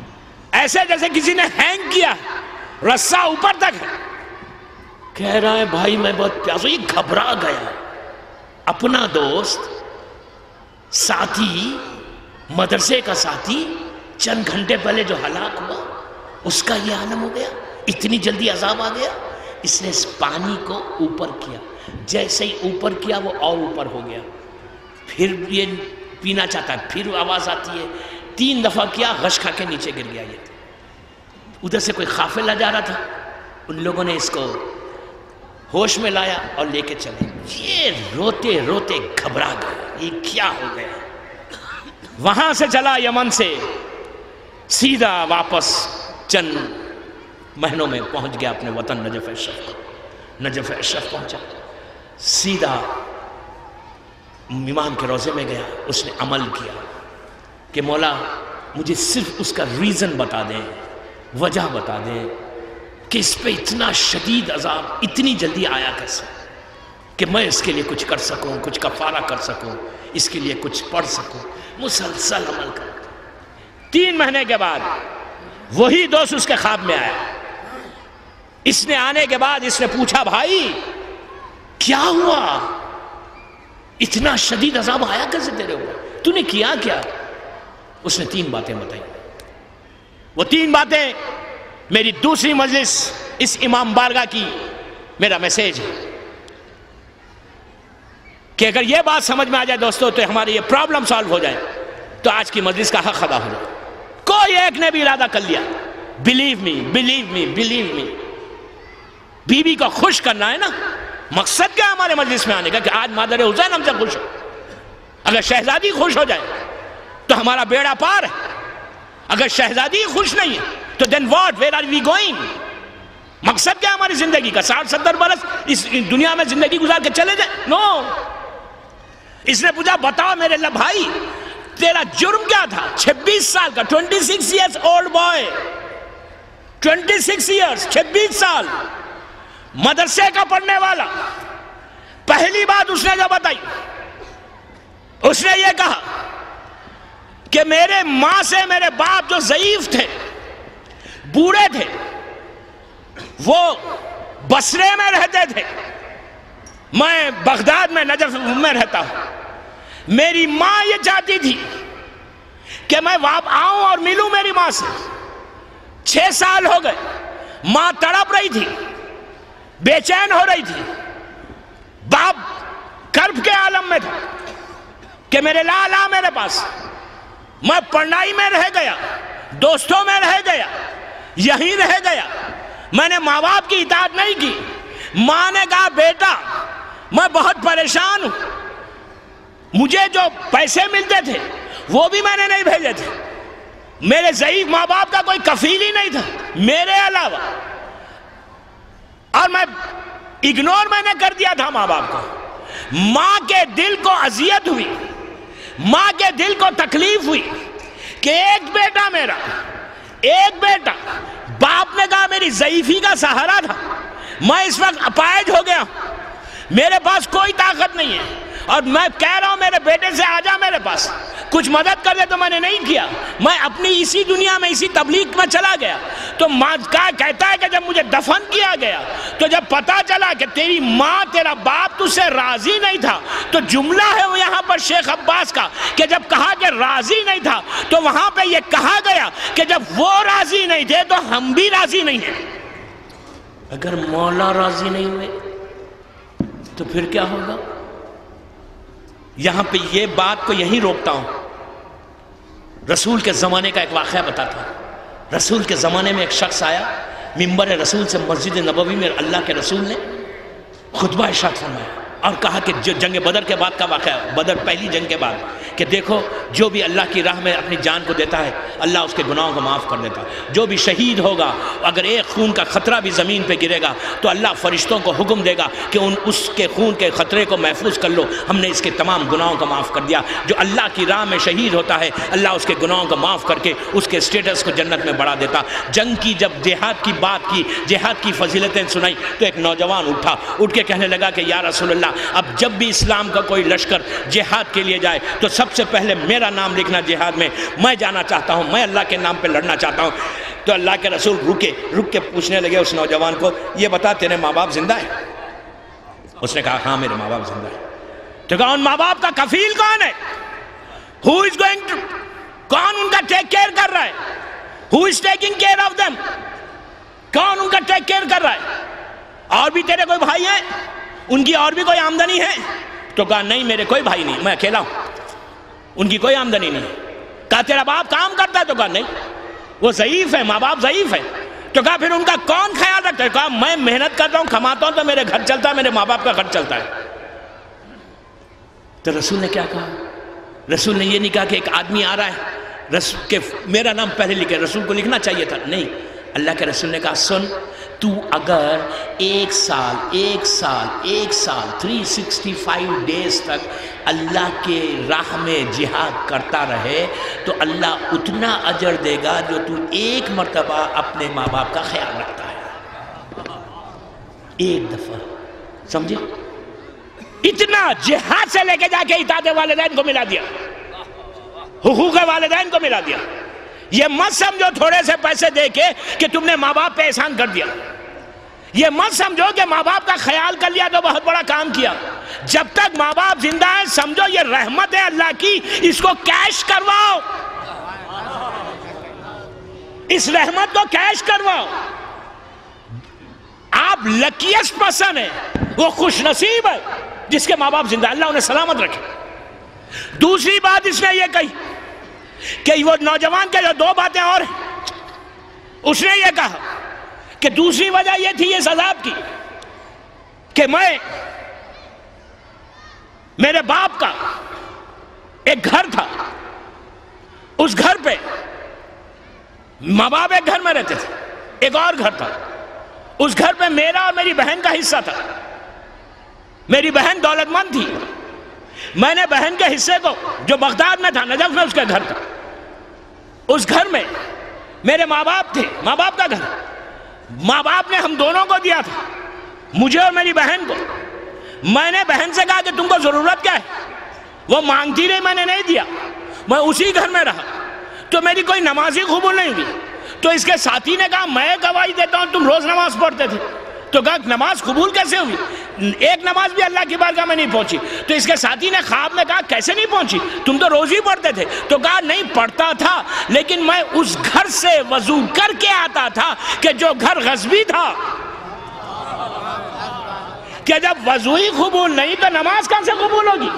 ایسے جیسے کسی نے ہینگ کیا، رسہ اوپر تک ہے۔ کہہ رہا ہے بھائی میں بہت پیاسا ہوں۔ یہ گھبرا گیا، اپنا دوست، ساتھی، مدرسے کا ساتھی، چند گھنٹے پہلے جو ہلاک ہوا اس کا یہ عالم ہو گیا، اتنی جلدی عذاب آ گیا۔ اس نے اس پانی کو اوپر کیا، جیسے ہی اوپر کیا وہ اور اوپر ہو گیا، پھر یہ پینا چاہتا ہے، پھر آواز آتی ہے، 3 دفعہ کیا، غش کھا کے نیچے گر گیا۔ یہ ادھر سے کوئی قافلہ جا رہا تھا، ان لوگوں نے اس کو ہوش میں لایا اور لے کے چلے۔ یہ روتے روتے گھبرا گیا، یہ کیا ہو گیا۔ وہاں سے چلا یمن سے سیدھا واپس چند مہینوں میں پہنچ گیا اپنے وطن نجف اشرف۔ نجف اشرف پہنچا، سیدھا امام کے روضے میں گیا، اس نے عمل کیا کہ مولا مجھے صرف اس کا ریزن بتا دیں، وجہ بتا دیں کہ اس پہ اتنا شدید عذاب اتنی جلدی آیا کیسے، کہ میں اس کے لیے کچھ کر سکوں، کچھ کفارہ کر سکوں، اس کے لیے کچھ پڑھ سکوں۔ مسلسل عمل کر 3 مہینے کے بعد وہی دوست اس کے خواب میں آیا۔ اس نے آنے کے بعد اس نے پوچھا بھائی کیا ہوا، اتنا شدید عذاب آیا کیسے تیرے اوپر، تو نے کیا کیا؟ اس نے 3 باتیں بتائی۔ وہ 3 باتیں میری دوسری مجلس اس امام بارگاہ کی میرا میسیج ہے کہ اگر یہ بات سمجھ میں آ جائے دوستو تو ہماری یہ پرابلم سالو ہو جائے، تو آج کی مجلس کا حق ادا ہو جائے۔ کوئی ایک نے بھی ارادہ کر لیا، believe me believe me believe me, بیوی کو خوش کرنا ہے نا، مقصد کیا ہمارے مجلس میں آنے کا کہ آج مادر حسین ہم سے خوش ہو۔ اگر شہزادی خوش ہو جائے تو ہمارا بیڑا پار ہے، اگر شہزادی خوش نہیں ہے تو then what, where are we going؟ مقصد کیا ہماری زندگی کا، 60-70 برس اس دنیا میں زندگی گزار کے چلے جائیں؟ نو۔ اس نے پوچھا بتاؤ میرے اللہ بھائی تیرا جرم کیا تھا؟ 26 سال کا 26 years old boy، 26 ایئرز 26 سال مدرسے کا پڑھنے والا. پہلی بات اس نے جو بتائی، اس نے یہ کہا کہ میرے ماں سے میرے باپ جو ضعیف تھے، بوڑھے تھے، وہ بصرے میں رہتے تھے، میں بغداد میں نجف میں رہتا ہوں. میری ماں یہ چاہتی تھی کہ میں آؤں اور ملوں میری ماں سے. 6 سال ہو گئے، ماں تڑپ رہی تھی، بے چین ہو رہی تھی. باپ کرب کے عالم میں تھا کہ میرے لالا میرے پاس. میں پڑھائی میں رہ گیا، دوستوں میں رہ گیا، یہیں رہ گیا. میں نے ماں باپ کی اطاعت نہیں کی. ماں نے کہا بیٹا میں بہت پریشان ہوں، مجھے جو پیسے ملتے تھے وہ بھی میں نے نہیں بھیجے تھے. میرے ضعیف ماں باپ کا کوئی کفیل ہی نہیں تھا میرے علاوہ، اور میں اگنور میں نے کر دیا تھا ماں باپ کو. ماں کے دل کو اذیت ہوئی، ماں کے دل کو تکلیف ہوئی کہ ایک بیٹا میرا، ایک بیٹا. باپ نے کہا میری ضعیفی کا سہارا تھا، میں اس وقت اپائج ہو گیا ہوں، میرے پاس کوئی طاقت نہیں ہے، اور میں کہہ رہا ہوں میرے بیٹے سے آجا میرے پاس کچھ مدد کر دے. تو میں نے نہیں کیا. میں اپنی اسی دنیا میں اسی تبلیغ میں چلا گیا. تو ماں کہتا ہے کہ جب مجھے دفن کیا گیا تو جب پتا چلا کہ تیری ماں تیرا باپ تجھ سے راضی نہیں تھا، تو جملہ ہے وہ یہاں پر شیخ عباس کا کہ جب کہا کہ راضی نہیں تھا تو وہاں پہ یہ کہا گیا کہ جب وہ راضی نہیں تھے تو ہم بھی راضی نہیں ہیں. اگر مولا راضی نہیں ہوئے تو پھر کیا ہوگا؟ یہاں پہ یہ بات کو یہیں روکتا ہوں. رسول کے زمانے کا ایک واقعہ بتاتا ہوں. رسول کے زمانے میں ایک شخص آیا، ممبر رسول سے مسجد نبوی میں اللہ کے رسول نے خطبہ ارشاد فرمایا اور کہا کہ جو جنگ بدر کے بعد کا واقعہ، بدر پہلی جنگ کے بعد، کہ دیکھو جو بھی اللہ کی راہ میں اپنی جان کو دیتا ہے اللہ اس کے گناہوں کو معاف کر دیتا ہے. جو بھی شہید ہوگا اگر ایک خون کا خطرہ بھی زمین پہ گرے گا تو اللہ فرشتوں کو حکم دے گا کہ اس کے خون کے خطرے کو محفوظ کر لو، ہم نے اس کے تمام گناہوں کو معاف کر دیا. جو اللہ کی راہ میں شہید ہوتا ہے اللہ اس کے گناہوں کو معاف کر کے اس کے سٹیٹس کو جنت میں بڑھا دیتا. جنگ کی جب جہاد کی بات کی، جہاد کی فضیلتیں سنائی، تو ایک نوجوان اٹھ کے کہنے لگا کہ یا رسول اللہ، اب جب بھی اسلام کا کوئی لشکر جہاد کے لیے جائے تو سب سے پہلے میرا نام لکھنا جہاد میں جانا چاہتا ہوں، میں اللہ کے نام پہ لڑنا چاہتا ہوں. تو اللہ کے رسول رک کے پوچھنے لگے اس نوجوان کو، یہ بتا تیرے ماں باپ زندہ ہیں؟ اس نے کہا ہاں میرے ماں باپ زندہ ہیں. تو کہا ان ماں باپ کا کفیل کون ہے؟ Who is going to، کون ان کا ٹیک کیئر کر رہا ہے؟ Who is taking care of them؟ کون ان کا ٹیک کیئر کر رہا ہے؟ اور بھی تیرے کوئی بھائی ہیں؟ ان کی اور بھی کوئی آمدنی ہے؟ تو کہا نہیں میرے کوئی بھائی نہیں، میں اکیلا ہوں، ان کی کوئی آمدنی نہیں. کہا تیرا باپ کام کرتا ہے؟ تو کہا نہیں، وہ ضعیف ہے، ماں باپ ضعیف ہے. تو کہا پھر ان کا کون خیال رکھتا ہے؟ کہا میں محنت کرتا ہوں، کھماتا ہوں تو میرے گھر چلتا ہے، میرے ماں باپ کا گھر چلتا ہے. تو رسول نے کیا کہا؟ رسول نے یہ نہیں کہا کہ ایک آدمی آ رہا ہے کہ میرا نام پہلے لکھے، رسول کو لکھنا چاہیے تھا. نہیں، اللہ کے رسول نے کہا سن، تو اگر ایک سال 365 ڈیز تک اللہ کے راہ میں جہاد کرتا رہے تو اللہ اتنا اجر دے گا جو تو ایک مرتبہ اپنے ماں باپ کا خیال رکھتا ہے ایک دفعہ. سمجھے؟ اتنا جہاد سے لے کے جا کے اطاعت والدین کو ملا دیا، حقوق والدین کو ملا دیا. یہ مت سمجھو تھوڑے سے پیسے دے کے کہ تم نے ماں باپ پہ احسان کر دیا. یہ مت سمجھو کہ ماں باپ کا خیال کر لیا تو بہت بڑا کام کیا. جب تک ماں باپ زندہ ہیں سمجھو یہ رحمت ہے اللہ کی، اس کو کیش کرواؤ، اس رحمت کو کیش کرواؤ. آپ لکیسٹ پرسن ہے، وہ خوش نصیب ہے جس کے ماں باپ زندہ، اللہ انہیں سلامت رکھے. دوسری بات اس نے یہ کہی کہ وہ نوجوان کے جو 2 باتیں اور ہیں، اس نے یہ کہا کہ دوسری وجہ یہ تھی اس عذاب کی کہ میرے باپ کا ایک گھر تھا، اس گھر پہ ماں باپ ایک گھر میں رہتے تھے، ایک اور گھر تھا، اس گھر پہ میرا اور میری بہن کا حصہ تھا. میری بہن دولت مند تھی، میں نے بہن کے حصے کو جو بغداد میں تھا، نجف میں اس کا گھر تھا، اس گھر میں میرے ماں باپ تھے، ماں باپ کا گھر. ماں باپ نے ہم دونوں کو دیا تھا، مجھے اور میری بہن کو. میں نے بہن سے کہا کہ تم کو ضرورت کیا ہے؟ وہ مانگتی رہی، میں نے نہیں دیا. میں اسی گھر میں رہا تو میری کوئی نماز ہی قبول نہیں ہوئی. تو اس کے ساتھی نے کہا میں گواہی دیتا ہوں تم روز نماز پڑھتے تھے. تو کہا نماز قبول کیسے ہوئی؟ ایک نماز بھی اللہ کی بارگاہ میں نہیں پہنچی. تو اس کے ساتھی نے خواب میں کہا کیسے نہیں پہنچی؟ تم تو روز ہی پڑھتے تھے. تو کہا نہیں پڑھتا تھا، لیکن میں اس گھر سے وضو کر کے آتا تھا کہ جو گھر غصبی تھا، کہ جب وضو ہی قبول نہیں تو نماز کہاں سے قبول ہوگی؟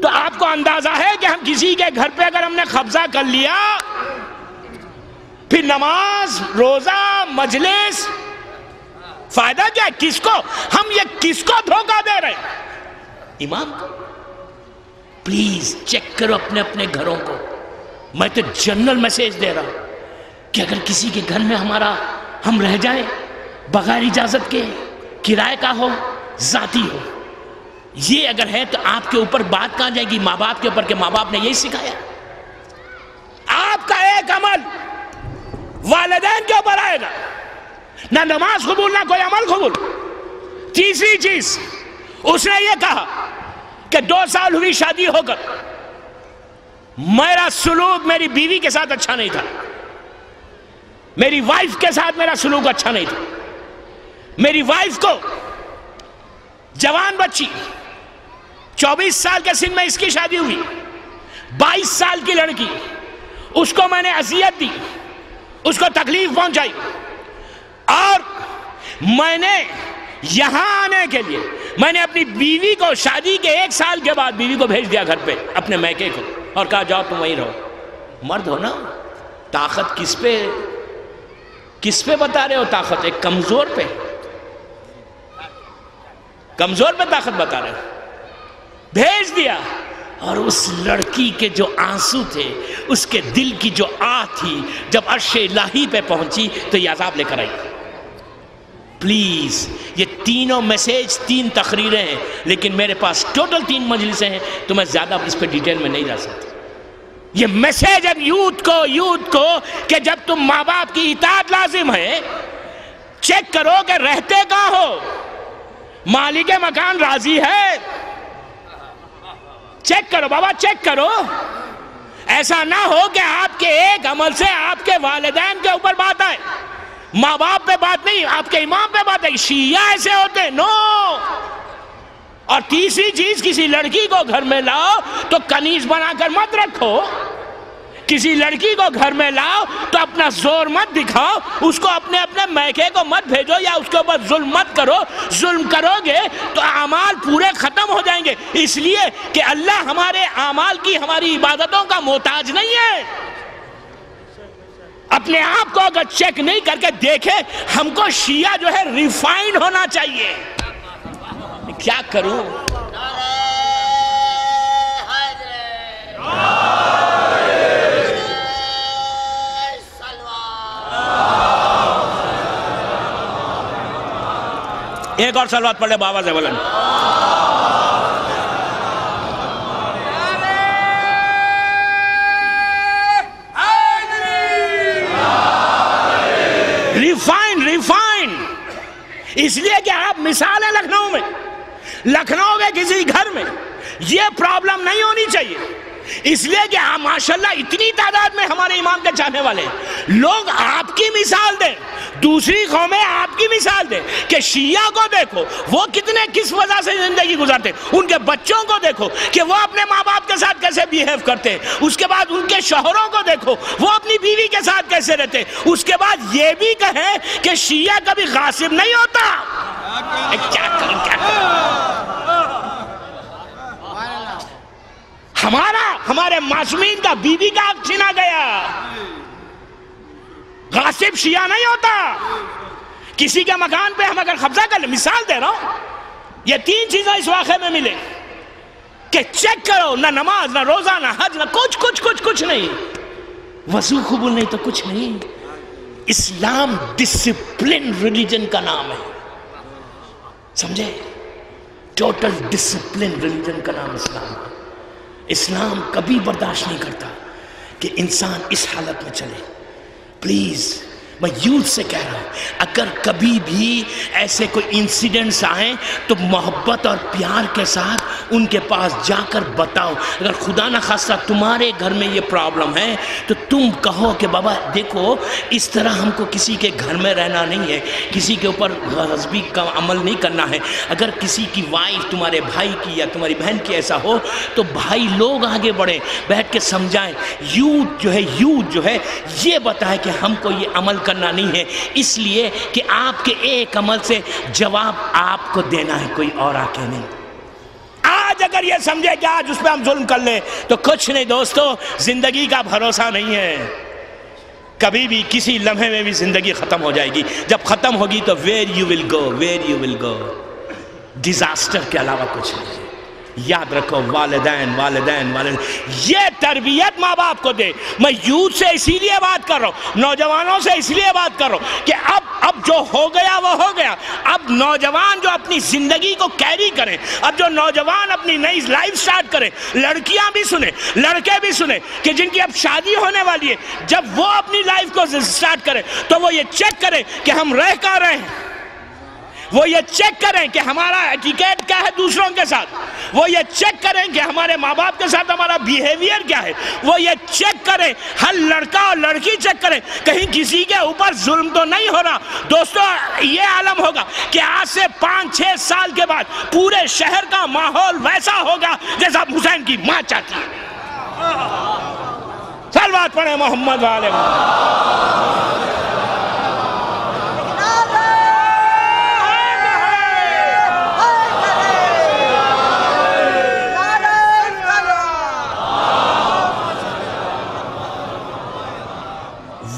تو آپ کو اندازہ ہے کہ ہم کسی کے گھر پہ اگر ہم نے قبضہ کر لیا، پھر نماز، روزہ، مجلس، فائدہ کیا ہے؟ کس کو ہم کس کو دھوکہ دے رہے ہیں؟ امام کو. پلیز چیک کرو اپنے اپنے گھروں کو. میں تو جنرل میسیج دے رہا ہوں کہ اگر کسی کے گھر میں ہم رہ جائیں بغیر اجازت کے، کرائے کا ہو، ذاتی ہو، یہ اگر ہے تو آپ کے اوپر بات کہاں جائے گی؟ ماں باپ کے اوپر، کہ ماں باپ نے یہی سکھایا. آپ کا ایک عمل والدین کے اوپر آئے گا، نہ نماز قبول نہ کوئی عمل قبول. تیسری چیز اس نے یہ کہا کہ 2 سال ہوئی شادی ہو کر میرا سلوک میری بیوی کے ساتھ اچھا نہیں تھا، میری وائف کے ساتھ میرا سلوک اچھا نہیں تھا. میری وائف کو جوان بچی 24 سال کے سن میں اس کی شادی ہوئی، 22 سال کی لڑکی، اس کو میں نے اذیت دی، اس کو تکلیف پہنچائی، اور میں نے یہاں آنے کے لیے میں نے اپنی بیوی کو شادی کے 1 سال کے بعد بیوی کو بھیج دیا گھر پہ اپنے میکے کو، اور کہا جاؤ تم وہیں رہو. مرد ہو نا، طاقت کس پہ بتا رہے ہو؟ طاقت ایک کمزور پہ طاقت بتا رہے ہو. بھیج دیا. اور اس لڑکی کے جو آنسو تھے، اس کے دل کی جو آہ تھی، جب عرش الہی پہ پہنچی تو یہ عذاب لے کر آئی. پلیز یہ تینوں میسیج 3 تقریریں ہیں، لیکن میرے پاس ٹوٹل 3 مجلسیں ہیں تو میں زیادہ اس پہ ڈیٹیل میں نہیں جا سکتا. یہ میسیج ہے یوتھ کو کہ جب تم ماں باپ کی اطاعت لازم ہے، چیک کرو کہ رہتے کہاں ہو، مالک مکان راضی ہے. چیک کرو بابا، چیک کرو. ایسا نہ ہو کہ آپ کے ایک عمل سے آپ کے والدین کے اوپر بات آئے. ماں باپ پہ بات نہیں، آپ کے امام پہ بات ہے. شیعہ ایسے ہوتے نو. اور تیسری چیز، کسی لڑکی کو گھر میں لاؤ تو کنیز بنا کر مت رکھو. کسی لڑکی کو گھر میں لاؤ تو اپنا زور مت دکھاؤ، اس کو اپنے میکے کو مت بھیجو یا اس کے اوپر ظلم مت کرو. ظلم کرو گے تو اعمال پورے ختم ہو جائیں گے. اس لیے کہ اللہ ہمارے اعمال کی، ہماری عبادتوں کا محتاج نہیں ہے. اپنے آپ کو اگر چیک نہیں کر کے دیکھے، ہم کو شیعہ جو ہے ریفائنڈ ہونا چاہیے. کیا کروں؟ ایک اور صلوات پڑھ لے بابا سے بلند. ریفائن اس لیے کہ آپ مثال ہیں لکھنؤ کے کسی گھر میں یہ پرابلم نہیں ہونی چاہیے. اس لیے کہ آپ ماشاءاللہ اتنی تعداد میں ہمارے امام کے چاہنے والے ہیں. لوگ آپ کی مثال دیں، دوسری قومیں آپ کی مثال دیں کہ شیعہ کو دیکھو وہ کس وجہ سے زندگی گزارتے. ان کے بچوں کو دیکھو کہ وہ اپنے ماں باپ کے ساتھ کیسے بیہیو کرتے ہیں. اس کے بعد ان کے شوہروں کو دیکھو وہ اپنی بیوی کے ساتھ کیسے رہتے. اس کے بعد یہ بھی کہیں کہ شیعہ کبھی غاصب نہیں ہوتا. کیا ہمارے معصومین کا بیوی کا حق چھینا گیا. غاصب شیعہ نہیں ہوتا. کسی کے مکان پہ ہم اگر قبضہ کر لیں، مثال دے رہا ہوں، یہ 3 چیزیں اس واقعے میں ملے کہ چیک کرو، نہ نماز، نہ روزہ، نہ حج، نہ کچھ نہیں. وضو قبول نہیں تو کچھ نہیں. اسلام ڈسپلن ریلیجن کا نام ہے، سمجھے؟ ٹوٹل ڈسپلن ریلیجن کا نام اسلام ہے. اسلام کبھی برداشت نہیں کرتا کہ انسان اس حالت میں چلے. پلیز میں یوتھ سے کہہ رہا ہوں، اگر کبھی بھی ایسے کوئی انسیڈنٹس آئیں تو محبت اور پیار کے ساتھ ان کے پاس جا کر بتاؤ. اگر خدا نہ خواستہ تمہارے گھر میں یہ پرابلم ہے تو تم کہو کہ بابا دیکھو اس طرح ہم کو کسی کے گھر میں رہنا نہیں ہے، کسی کے اوپر غصبی کا عمل نہیں کرنا ہے. اگر کسی کی وائف تمہارے بھائی کی یا تمہاری بہن کی ایسا ہو تو بھائی لوگ آگے بڑھیں، بیٹھ کے سمجھائیں. یوتھ جو ہے یہ بتائے کہ ہم کو یہ عمل کرنا نہیں ہے، اس لیے کہ آپ کے ایک عمل سے جواب آپ کو دینا ہے، کوئی اور آ کے نہیں. آج اگر یہ سمجھے کہ آج اس پہ ہم ظلم کر لیں تو کچھ نہیں دوستو، زندگی کا بھروسہ نہیں ہے. کبھی بھی کسی لمحے میں بھی زندگی ختم ہو جائے گی. جب ختم ہوگی تو where you will go disaster کے علاوہ کچھ نہیں. یاد رکھو والدین یہ تربیت ماں باپ کو دے. میں یوتھ سے اسی لیے بات کر رہا ہوں، نوجوانوں سے اس لیے بات کر رہا ہوں کہ اب جو ہو گیا وہ ہو گیا. اب نوجوان جو اپنی زندگی کو کیری کریں، اب جو نوجوان اپنی نئی لائف سٹارٹ کریں، لڑکیاں بھی سنیں لڑکے بھی سنیں کہ جن کی اب شادی ہونے والی ہے، جب وہ اپنی لائف کو سٹارٹ کریں تو وہ یہ چیک کریں کہ ہم رہ کہاں رہے ہیں، وہ یہ چیک کریں کہ ہمارا ایٹیکیٹ کیا ہے دوسروں کے ساتھ، وہ یہ چیک کریں کہ ہمارے ماں باپ کے ساتھ ہمارا بیہیویئر کیا ہے، وہ یہ چیک کریں، ہر لڑکا اور لڑکی چیک کریں کہیں کسی کے اوپر ظلم تو نہیں ہو رہا. دوستو یہ عالم ہوگا کہ آج سے 5-6 سال کے بعد پورے شہر کا ماحول ویسا ہوگا جیسا حسین کی ماں چاہتی ہے. صلوات پڑھیں محمد والے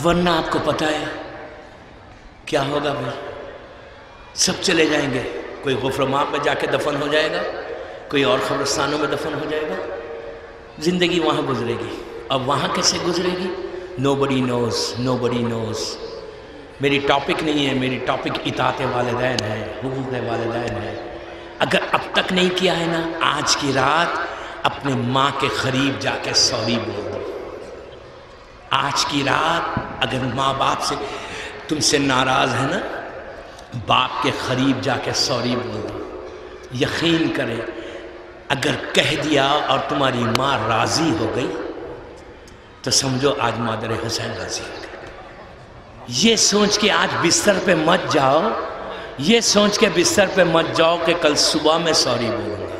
ورنہ آپ کو پتہ ہے کیا ہوگا پھر؟ سب چلے جائیں گے. کوئی غفر و معاف میں جا کے دفن ہو جائے گا، کوئی اور قبرستانوں میں دفن ہو جائے گا. زندگی وہاں گزرے گی. اب وہاں کیسے گزرے گی؟ nobody knows. میری ٹاپک نہیں ہے، میری ٹاپک اطاعت والدین ہے، حقوق والدین ہے. اگر اب تک نہیں کیا ہے نا، آج کی رات اپنے ماں کے قریب جا کے سوری بول دو. آج کی رات اگر ماں باپ سے تم سے ناراض ہے نا، باپ کے قریب جا کے سوری بول دو. یقین کرے اگر کہہ دیا اور تمہاری ماں راضی ہو گئی تو سمجھو آج مادر حسین راضی ہو گئی. یہ سوچ کے آج بستر پہ مت جاؤ، یہ سوچ کے بستر پہ مت جاؤ کہ کل صبح میں سوری بولوں گا.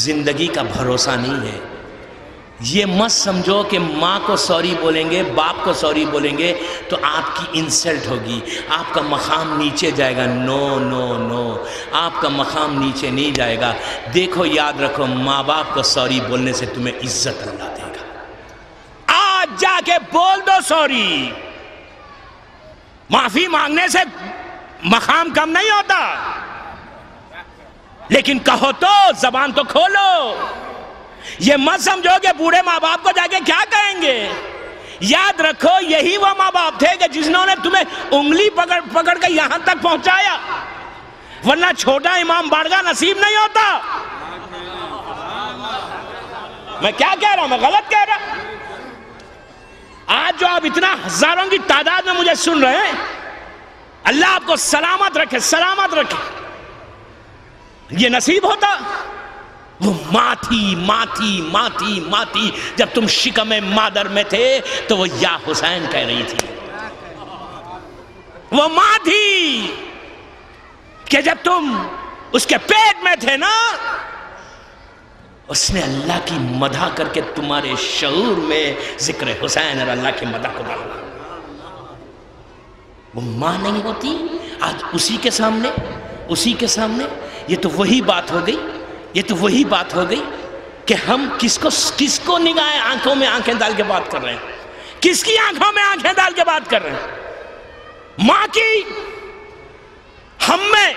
زندگی کا بھروسہ نہیں ہے. یہ مت سمجھو کہ ماں کو سوری بولیں گے، باپ کو سوری بولیں گے تو آپ کی انسلٹ ہوگی، آپ کا مقام نیچے جائے گا. نو، آپ کا مقام نیچے نہیں جائے گا. دیکھو یاد رکھو، ماں باپ کو سوری بولنے سے تمہیں عزت اللہ دے گا. آج جا کے بول دو سوری. معافی مانگنے سے مقام کم نہیں ہوتا، لیکن کہو تو زبان تو کھولو. یہ مت سمجھو کہ بوڑھے ماں باپ کو جا کے کیا کہیں گے. یاد رکھو یہی وہ ماں باپ تھے کہ جنہوں نے تمہیں انگلی پکڑ کے یہاں تک پہنچایا، ورنہ چھوٹا امام بارگاہ نصیب نہیں ہوتا. میں کیا کہہ رہا ہوں؟ میں غلط کہہ رہا ہوں؟ آج جو آپ اتنا ہزاروں کی تعداد میں مجھے سن رہے ہیں، اللہ آپ کو سلامت رکھے، سلامت رکھے. یہ نصیب ہوتا. وہ ماں تھی جب تم شکم مادر میں تھے تو وہ یا حسین کہہ رہی تھی. وہ ماں تھی کہ جب تم اس کے پیٹ میں تھے نا، اس نے اللہ کی مدح کر کے تمہارے شعور میں ذکر حسین اور اللہ کی مدح کو ڈالا. وہ ماں نہیں ہوتی. آج اسی کے سامنے یہ تو وہی بات ہو گئی کہ ہم کس کو نگاہیں آنکھوں میں آنکھیں ڈال کے بات کر رہے ہیں. کس کی آنکھوں میں آنکھیں ڈال کے بات کر رہے ہیں؟ ماں کی، ہم میں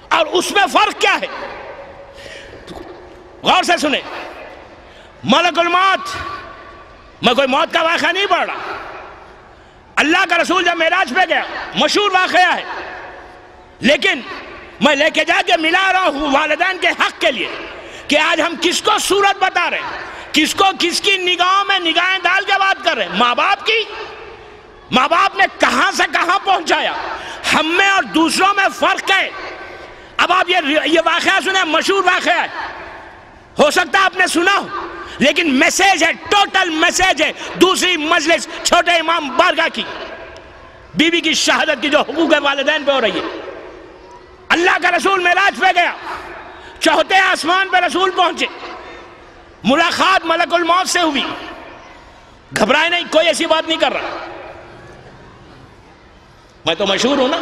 اور اس میں فرق کیا ہے؟ غور سے سنیں. ملک الموت، میں کوئی موت کا واقعہ نہیں پڑھ رہا. اللہ کا رسول جب معراج پہ گیا، مشہور واقعہ ہے، لیکن میں لے کے جا کے ملا رہا ہوں والدین کے حق کے لیے کہ آج ہم کس کو صورت بتا رہے ہیں، کس کی نگاہوں میں نگاہیں ڈال کے بات کر رہے ہیں. ماں باپ کی، ماں باپ نے کہاں سے کہاں پہنچایا. ہم میں اور دوسروں میں فرق ہے. اب آپ یہ واقعہ سنیں, مشہور واقعہ ہے, ہو سکتا ہے آپ نے سنا ہو, لیکن میسیج ہے, ٹوٹل میسیج ہے. دوسری مجلس چھوٹے امام بارگاہ کی, بی بی کی شہادت کی جو حقوق والدین پہ ہو رہی ہے. اللہ کا رسول معراج پہ گیا, چوتھے آسمان پہ رسول پہنچے, ملاقات ملک الموت سے ہوئی. گھبرائے نہیں, کوئی ایسی بات نہیں کر رہا. میں تو مشہور ہوں نا,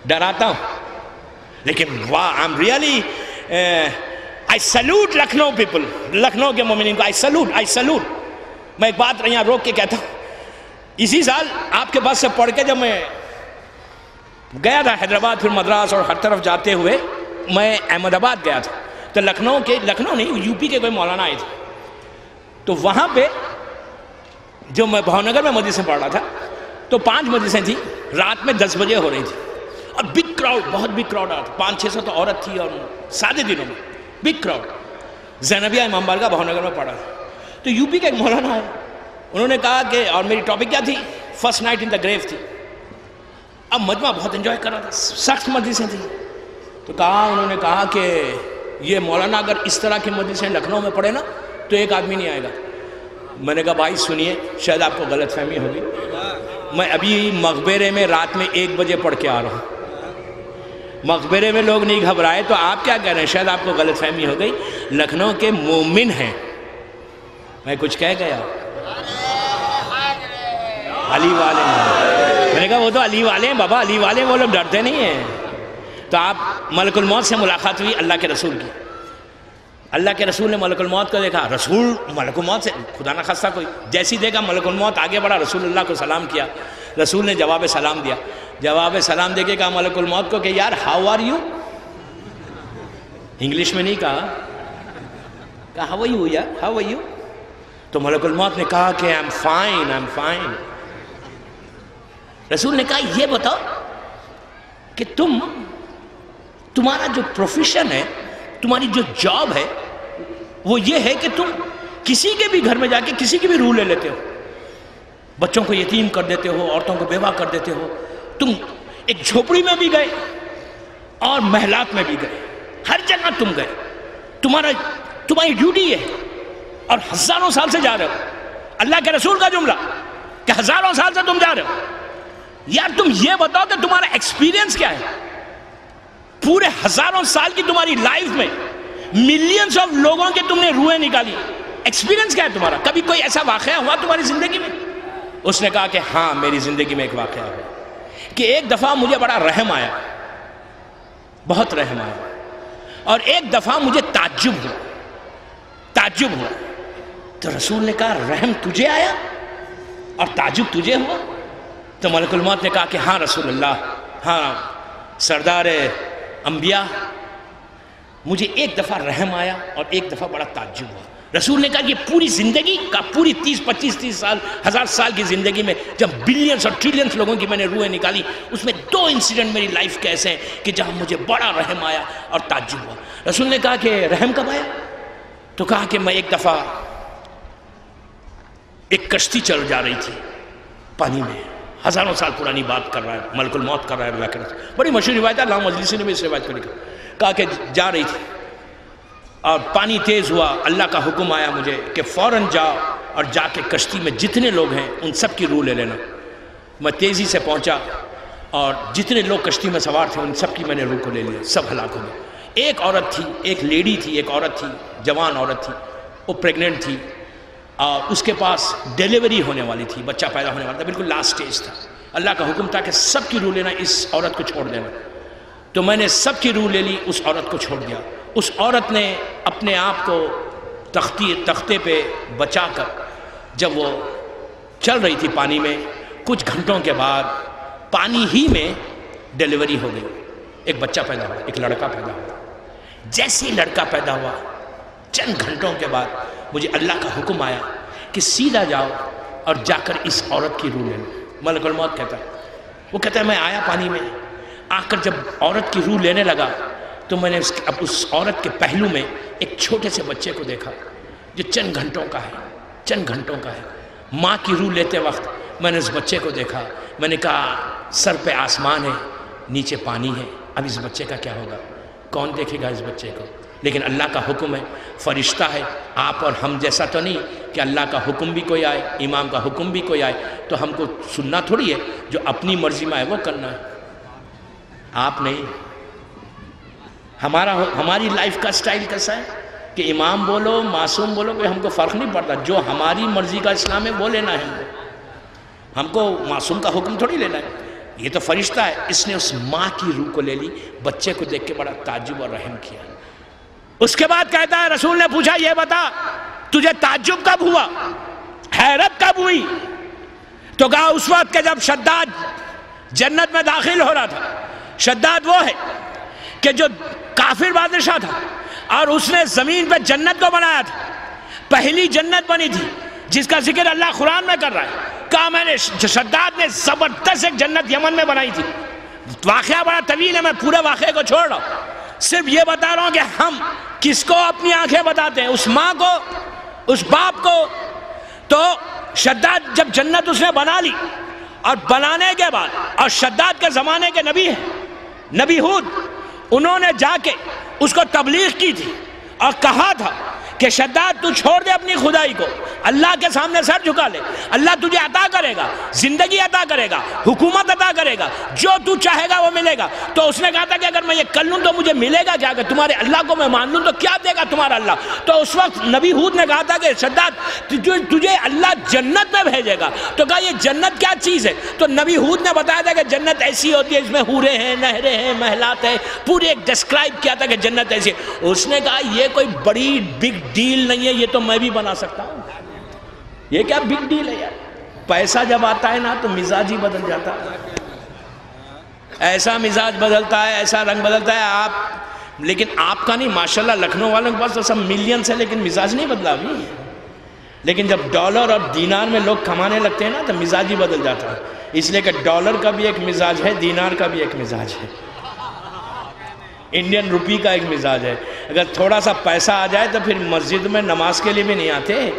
ڈراتا ہوں, لیکن واہ, I'm really I salute Lucknow people, Lucknow کے مومنین کو I salute. میں ایک بات یہاں روک کے کہتا ہوں, اسی سال آپ کے پاس سے پڑھ کے جب میں گیا تھا حیدرآباد, پھر مدراس اور ہر طرف جاتے ہوئے میں احمد آباد گیا تھا, تو لکھنؤ نہیں, یو پی کے کوئی مولانا آئے تھے. تو وہاں پہ جو میں بھاؤنگر میں مدرسے پڑھ رہا تھا, تو 5 مدرسیں تھیں, رات میں 10 بجے ہو رہی تھی, اور بگ کراؤڈ, بہت بگ کراؤڈ آیا تھا, 500-600 تو عورت تھی, اور سادے دنوں میں بگ کراؤڈ. زینبیہ امام بارگاہ بھاؤنگر میں پڑھا تھا. تو یو پی کے ایک مولانا ہے, انہوں نے کہا کہ, اور میری ٹاپک کیا تھی, فرسٹ نائٹ ان دا گریو تھی. اب مجمع بہت انجوائے کر رہا تھا, سخت مدرسیں تھیں. تو انہوں نے کہا کہ یہ مولانا اگر اس طرح کی مدرسیں لکھنؤ میں پڑھے نا تو ایک آدمی نہیں آئے گا. میں نے کہا بھائی سنیے, شاید آپ کو غلط فہمی ہوگی, میں ابھی مقبرے میں رات میں 1 بجے پڑھ کے آ رہا ہوں. مقبرے میں لوگ نہیں گھبرائے, تو آپ کیا کہہ رہے ہیں, شاید آپ کو غلط فہمی ہو گئی. لکھنؤ کے مومن ہیں. میں کچھ کہہ گیا, علی والے ہیں. میں نے کہا وہ تو علی والے ہیں بابا, علی والے, وہ لوگ ڈرتے نہیں ہیں. تو آپ, ملک الموت سے ملاقات ہوئی اللہ کے رسول کی. اللہ کے رسول نے ملک الموت کو دیکھا. رسول ملک الموت سے, خدا نہ خواستہ کوئی جیسی دیکھا ملک الموت آگے بڑھا, رسول اللہ کو سلام کیا. رسول نے جواب سلام دیا. جواب سلام دے کے کہا ملک الموت کو کہ یار ہاؤ آر یو, انگلش میں نہیں کہا ہاؤ آر یو یار, ہاؤ آر یو. تو ملک الموت نے کہا کہ I'm fine. رسول نے کہا یہ بتاؤ کہ تمہارا جو پروفیشن ہے, تمہاری جو جاب ہے, وہ یہ ہے کہ تم کسی کے بھی گھر میں جا کے کسی کی بھی روح لے لیتے ہو, بچوں کو یتیم کر دیتے ہو, عورتوں کو بیوہ کر دیتے ہو. تم ایک جھوپڑی میں بھی گئے اور محلات میں بھی گئے, ہر جگہ تم گئے. تمہاری ڈیوٹی ہے, اور ہزاروں سال سے جا رہے ہو. اللہ کے رسول کا جملہ کہ ہزاروں سال سے تم جا رہے ہو. یار تم یہ بتاؤ کہ تمہارا ایکسپیرینس کیا ہے, پورے ہزاروں سال کی تمہاری لائف میں ملینز آف لوگوں کے تم نے روحیں نکالی, ایکسپیرینس کیا ہے تمہارا؟ کبھی کوئی ایسا واقعہ ہوا تمہاری زندگی میں؟ اس نے کہا کہ ہاں میری زندگی میں ایک واقعہ ہوا کہ ایک دفعہ مجھے بڑا رحم آیا, بہت رحم آیا, اور ایک دفعہ مجھے تعجب ہوا. تو رسول نے کہا رحم تجھے آیا اور تعجب تجھے ہوا؟ تو ملک الموت نے کہا کہ ہاں رسول اللہ, ہاں سردار انبیاء, مجھے ایک دفعہ رحم آیا اور ایک دفعہ بڑا تعجب ہوا. رسول نے کہا یہ پوری زندگی کا, پوری 30-25 سال, 1000 سال کی زندگی میں جب بلینز اور ٹریلینز لوگوں کی میں نے روحیں نکالی, اس میں 2 انسیڈنٹ میری لائف کے ایسے ہیں کہ جہاں مجھے بڑا رحم آیا اور تعجب ہوا. رسول نے کہا کہ رحم کب آیا؟ تو کہا کہ میں ایک دفعہ ایک کشتی چل جا رہی تھی پانی میں, ہزاروں سال پرانی بات کر رہا ہے, ملک الموت کر رہا ہے اللہ کے رسول. بڑی مشہور روایت ہے, علامہ مجلسی نے بھی اس روایت کو لکھا. کہا کہ جا رہی تھی اور پانی تیز ہوا, اللہ کا حکم آیا مجھے کہ فوراً جاؤ اور جا کے کشتی میں جتنے لوگ ہیں ان سب کی روح لے لینا. میں تیزی سے پہنچا اور جتنے لوگ کشتی میں سوار تھے ان سب کی میں نے روح کو لے لیا, سب ہلاک ہو گئے. ایک عورت تھی, ایک لیڈی تھی, ایک عورت تھی, جوان عورت تھی, وہ پریگننٹ تھی, اور اس کے پاس ڈیلیوری ہونے والی تھی, بچہ پیدا ہونے والا تھا, بالکل لاسٹ سٹیج تھا. اللہ کا حکم تھا کہ سب کی روح لینا, اس عورت کو چھوڑ دینا. تو میں نے سب کی روح لے لی, اس عورت کو چھوڑ دیا. اس عورت نے اپنے آپ کو تختے پہ بچا کر جب وہ چل رہی تھی پانی میں, کچھ گھنٹوں کے بعد پانی ہی میں ڈیلیوری ہو گئی, ایک بچہ پیدا ہوا, ایک لڑکا پیدا ہوا. جیسے ہی لڑکا پیدا ہوا چند گھنٹوں کے بعد مجھے اللہ کا حکم آیا کہ سیدھا جاؤ اور جا کر اس عورت کی روح لے لو. ملک الموت کہتا ہے, وہ کہتا ہے میں آیا پانی میں, آ کر جب عورت کی روح لینے لگا تو میں نے اس عورت کے پہلو میں ایک چھوٹے سے بچے کو دیکھا جو چند گھنٹوں کا ہے. ماں کی روح لیتے وقت میں نے اس بچے کو دیکھا، میں نے کہا سر پہ آسمان ہے، نیچے پانی ہے، اب اس بچے کا کیا ہوگا؟ کون دیکھے گا اس بچے کو؟ لیکن اللہ کا حکم ہے، فرشتہ ہے، آپ اور ہم جیسا تو نہیں کہ اللہ کا حکم بھی کوئی آئے، امام کا حکم بھی کوئی آئے تو ہم کو سننا تھوڑی ہے، جو اپنی مرضی میں آئے وہ کرنا ہے، آپ نہیں۔ ہماری لائف کا سٹائل کیسا ہے کہ امام بولو، معصوم بولو، کوئی ہم کو فرق نہیں پڑتا، جو ہماری مرضی کا اسلام ہے وہ لینا ہے، ہم کو معصوم کا حکم تھوڑی لینا ہے۔ یہ تو فرشتہ ہے، اس نے اس ماں کی روح کو لے لی، بچے کو دیکھ کے بڑا تعجب اور رحم کیا۔ اس کے بعد کہتا ہے، رسول نے پوچھا یہ بتا تجھے تعجب کب ہوا، حیرت کب ہوئی؟ تو کہا اس وقت کہ جب شداد جنت میں داخل ہو رہا تھا۔ شداد وہ ہے کہ جو کافر بادشاہ تھا اور اس نے زمین پہ جنت کو بنایا تھا، پہلی جنت بنی تھی جس کا ذکر اللہ قرآن میں کر رہا ہے۔ کہا میں نے شداد نے زبردست ایک جنت یمن میں بنائی تھی۔ واقعہ بڑا طویل ہے، میں پورے واقعے کو چھوڑ رہا ہوں، صرف یہ بتا رہا ہوں کہ ہم کس کو اپنی آنکھیں بتاتے ہیں، اس ماں کو، اس باپ کو۔ تو شداد جب جنت اس نے بنا لی، اور بنانے کے بعد، اور شداد کے زمانے کے نبی ہیں نبی ہود، انہوں نے جا کے اس کو تبلیغ کی تھی اور کہا تھا کہ شداد تو چھوڑ دے اپنی خدائی کو، اللہ کے سامنے سر جھکا لے، اللہ تجھے عطا کرے گا، زندگی عطا کرے گا، حکومت عطا کرے گا، جو تو چاہے گا وہ ملے گا۔ تو اس نے کہا تھا کہ اگر میں یہ کر لوں تو مجھے ملے گا کیا؟ اگر تمہارے اللہ کو میں مان لوں تو کیا دے گا تمہارا اللہ؟ تو اس وقت نبی ہود نے کہا تھا کہ شداد تجھے اللہ جنت میں بھیجے گا۔ تو کہا یہ جنت کیا چیز ہے؟ تو نبی ہود نے بتایا تھا کہ جنت ایسی ہوتی ہے، اس میں حوریں ہیں، نہریں ہیں، محلات ہیں، پورے ایک ڈسکرائب کیا تھا کہ جنت ایسی ہے۔ اس نے کہا یہ کوئی بڑی بگ ڈیل نہیں ہے، یہ تو میں بھی بنا سکتا ہوں۔ یہ کیا بگ ڈیل ہے یار؟ پیسہ جب آتا ہے نا تو مزاج ہی بدل جاتا ہے، ایسا مزاج بدلتا ہے، ایسا رنگ بدلتا ہے۔ آپ لیکن آپ کا نہیں، ماشاءاللہ لکھنؤ والوں کے پاس تو سب ملینز ہے لیکن مزاج نہیں بدلا ابھی۔ لیکن جب ڈالر اور دینار میں لوگ کمانے لگتے ہیں نا تو مزاج ہی بدل جاتا ہے، اس لیے کہ ڈالر کا بھی ایک مزاج ہے، دینار کا بھی ایک مزاج ہے، انڈین روپی کا ایک مزاج ہے۔ اگر تھوڑا سا پیسہ آ جائے تو پھر مسجد میں نماز کے لیے بھی نہیں آتے،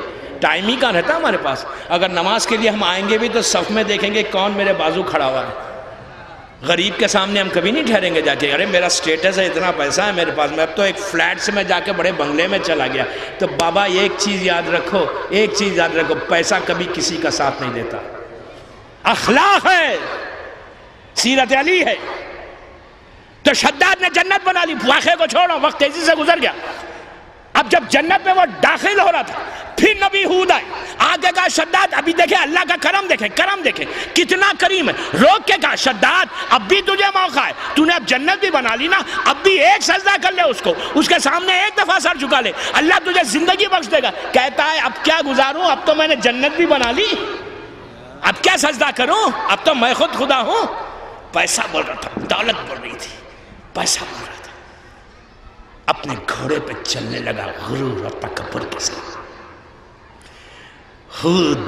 ٹائم ہی کہاں رہتا ہمارے پاس۔ اگر نماز کے لیے ہم آئیں گے بھی تو صف میں دیکھیں گے کون میرے بازو کھڑا ہوا ہے۔ غریب کے سامنے ہم کبھی نہیں ٹھہریں گے جا کے، ارے میرا سٹیٹس ہے، اتنا پیسہ ہے میرے پاس، میں اب تو ایک فلیٹ سے میں جا کے بڑے بنگلے میں چلا گیا۔ تو بابا ایک چیز یاد رکھو، ایک چیز یاد رکھو، پیسہ کبھی کسی کا ساتھ نہیں دیتا، اخلاق ہے، سیرت علی ہے۔ تو شداد نے جنت بنا لی، واقعے کو چھوڑو، وقت تیزی سے گزر گیا۔ اب جب جنت میں وہ داخل ہو رہا تھا، پھر نبی ہود آئے، آگے کہا شداد ابھی دیکھیں اللہ کا کرم دیکھیں، کرم دیکھیں کتنا کریم ہے۔ روک کے کہا شداد اب بھی تجھے موقع ہے، تو نے اب جنت بھی بنا لی نا، اب بھی ایک سجدہ کر لے، اس کو اس کے سامنے ایک دفعہ سر جھکا لے، اللہ تجھے زندگی بخش دے گا۔ کہتا ہے اب کیا گزاروں، اب تو میں نے جنت بھی بنا لی، اب کیا سجدہ کروں، اب تو میں خود خدا ہوں۔ پیسہ بول رہا تھا، دولت بول رہی تھی، پیسہ بول رہا تھا، اپنے گھوڑے پہ چلنے لگا غرور اور تکبر کے ساتھ۔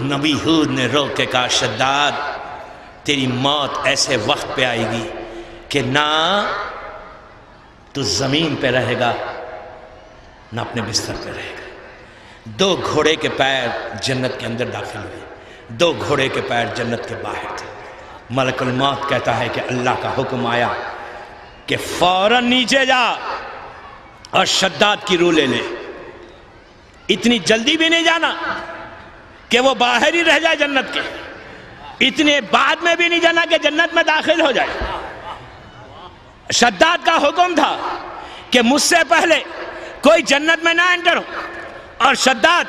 نبی ہود نے رو کے کہا شداد تیری موت ایسے وقت پہ آئے گی کہ نہ تو زمین پہ رہے گا نہ اپنے بستر پہ رہے گا۔ دو گھوڑے کے پیر جنت کے اندر داخل ہوئے، دو گھوڑے کے پیر جنت کے باہر تھے۔ ملک الموت کہتا ہے کہ اللہ کا حکم آیا کہ فوراً نیچے جا اور شداد کی روح لے لے۔ اتنی جلدی بھی نہیں جانا کہ وہ باہر ہی رہ جائے جنت کے، اتنے بعد میں بھی نہیں جانا کہ جنت میں داخل ہو جائے۔ شداد کا حکم تھا کہ مجھ سے پہلے کوئی جنت میں نہ انٹر ہو، اور شداد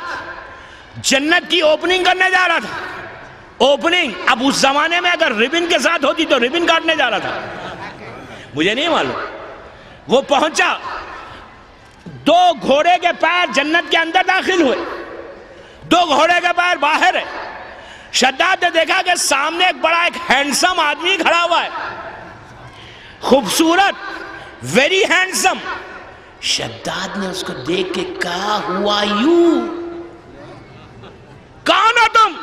جنت کی اوپننگ کرنے جا رہا تھا۔ اوپننگ اب اس زمانے میں اگر ریبن کے ساتھ ہوتی تو ریبن کاٹنے جا رہا تھا، مجھے نہیں معلوم۔ وہ پہنچا، دو گھوڑے کے پیر جنت کے اندر داخل ہوئے، دو گھوڑے کے پیر باہر ہے۔ شداد نے دیکھا کہ سامنے ایک بڑا ایک ہینڈسم آدمی کھڑا ہوا ہے، خوبصورت، ویری ہینڈسم۔ شداد نے اس کو دیکھ کے کہا ہوا یو، کون ہو تم؟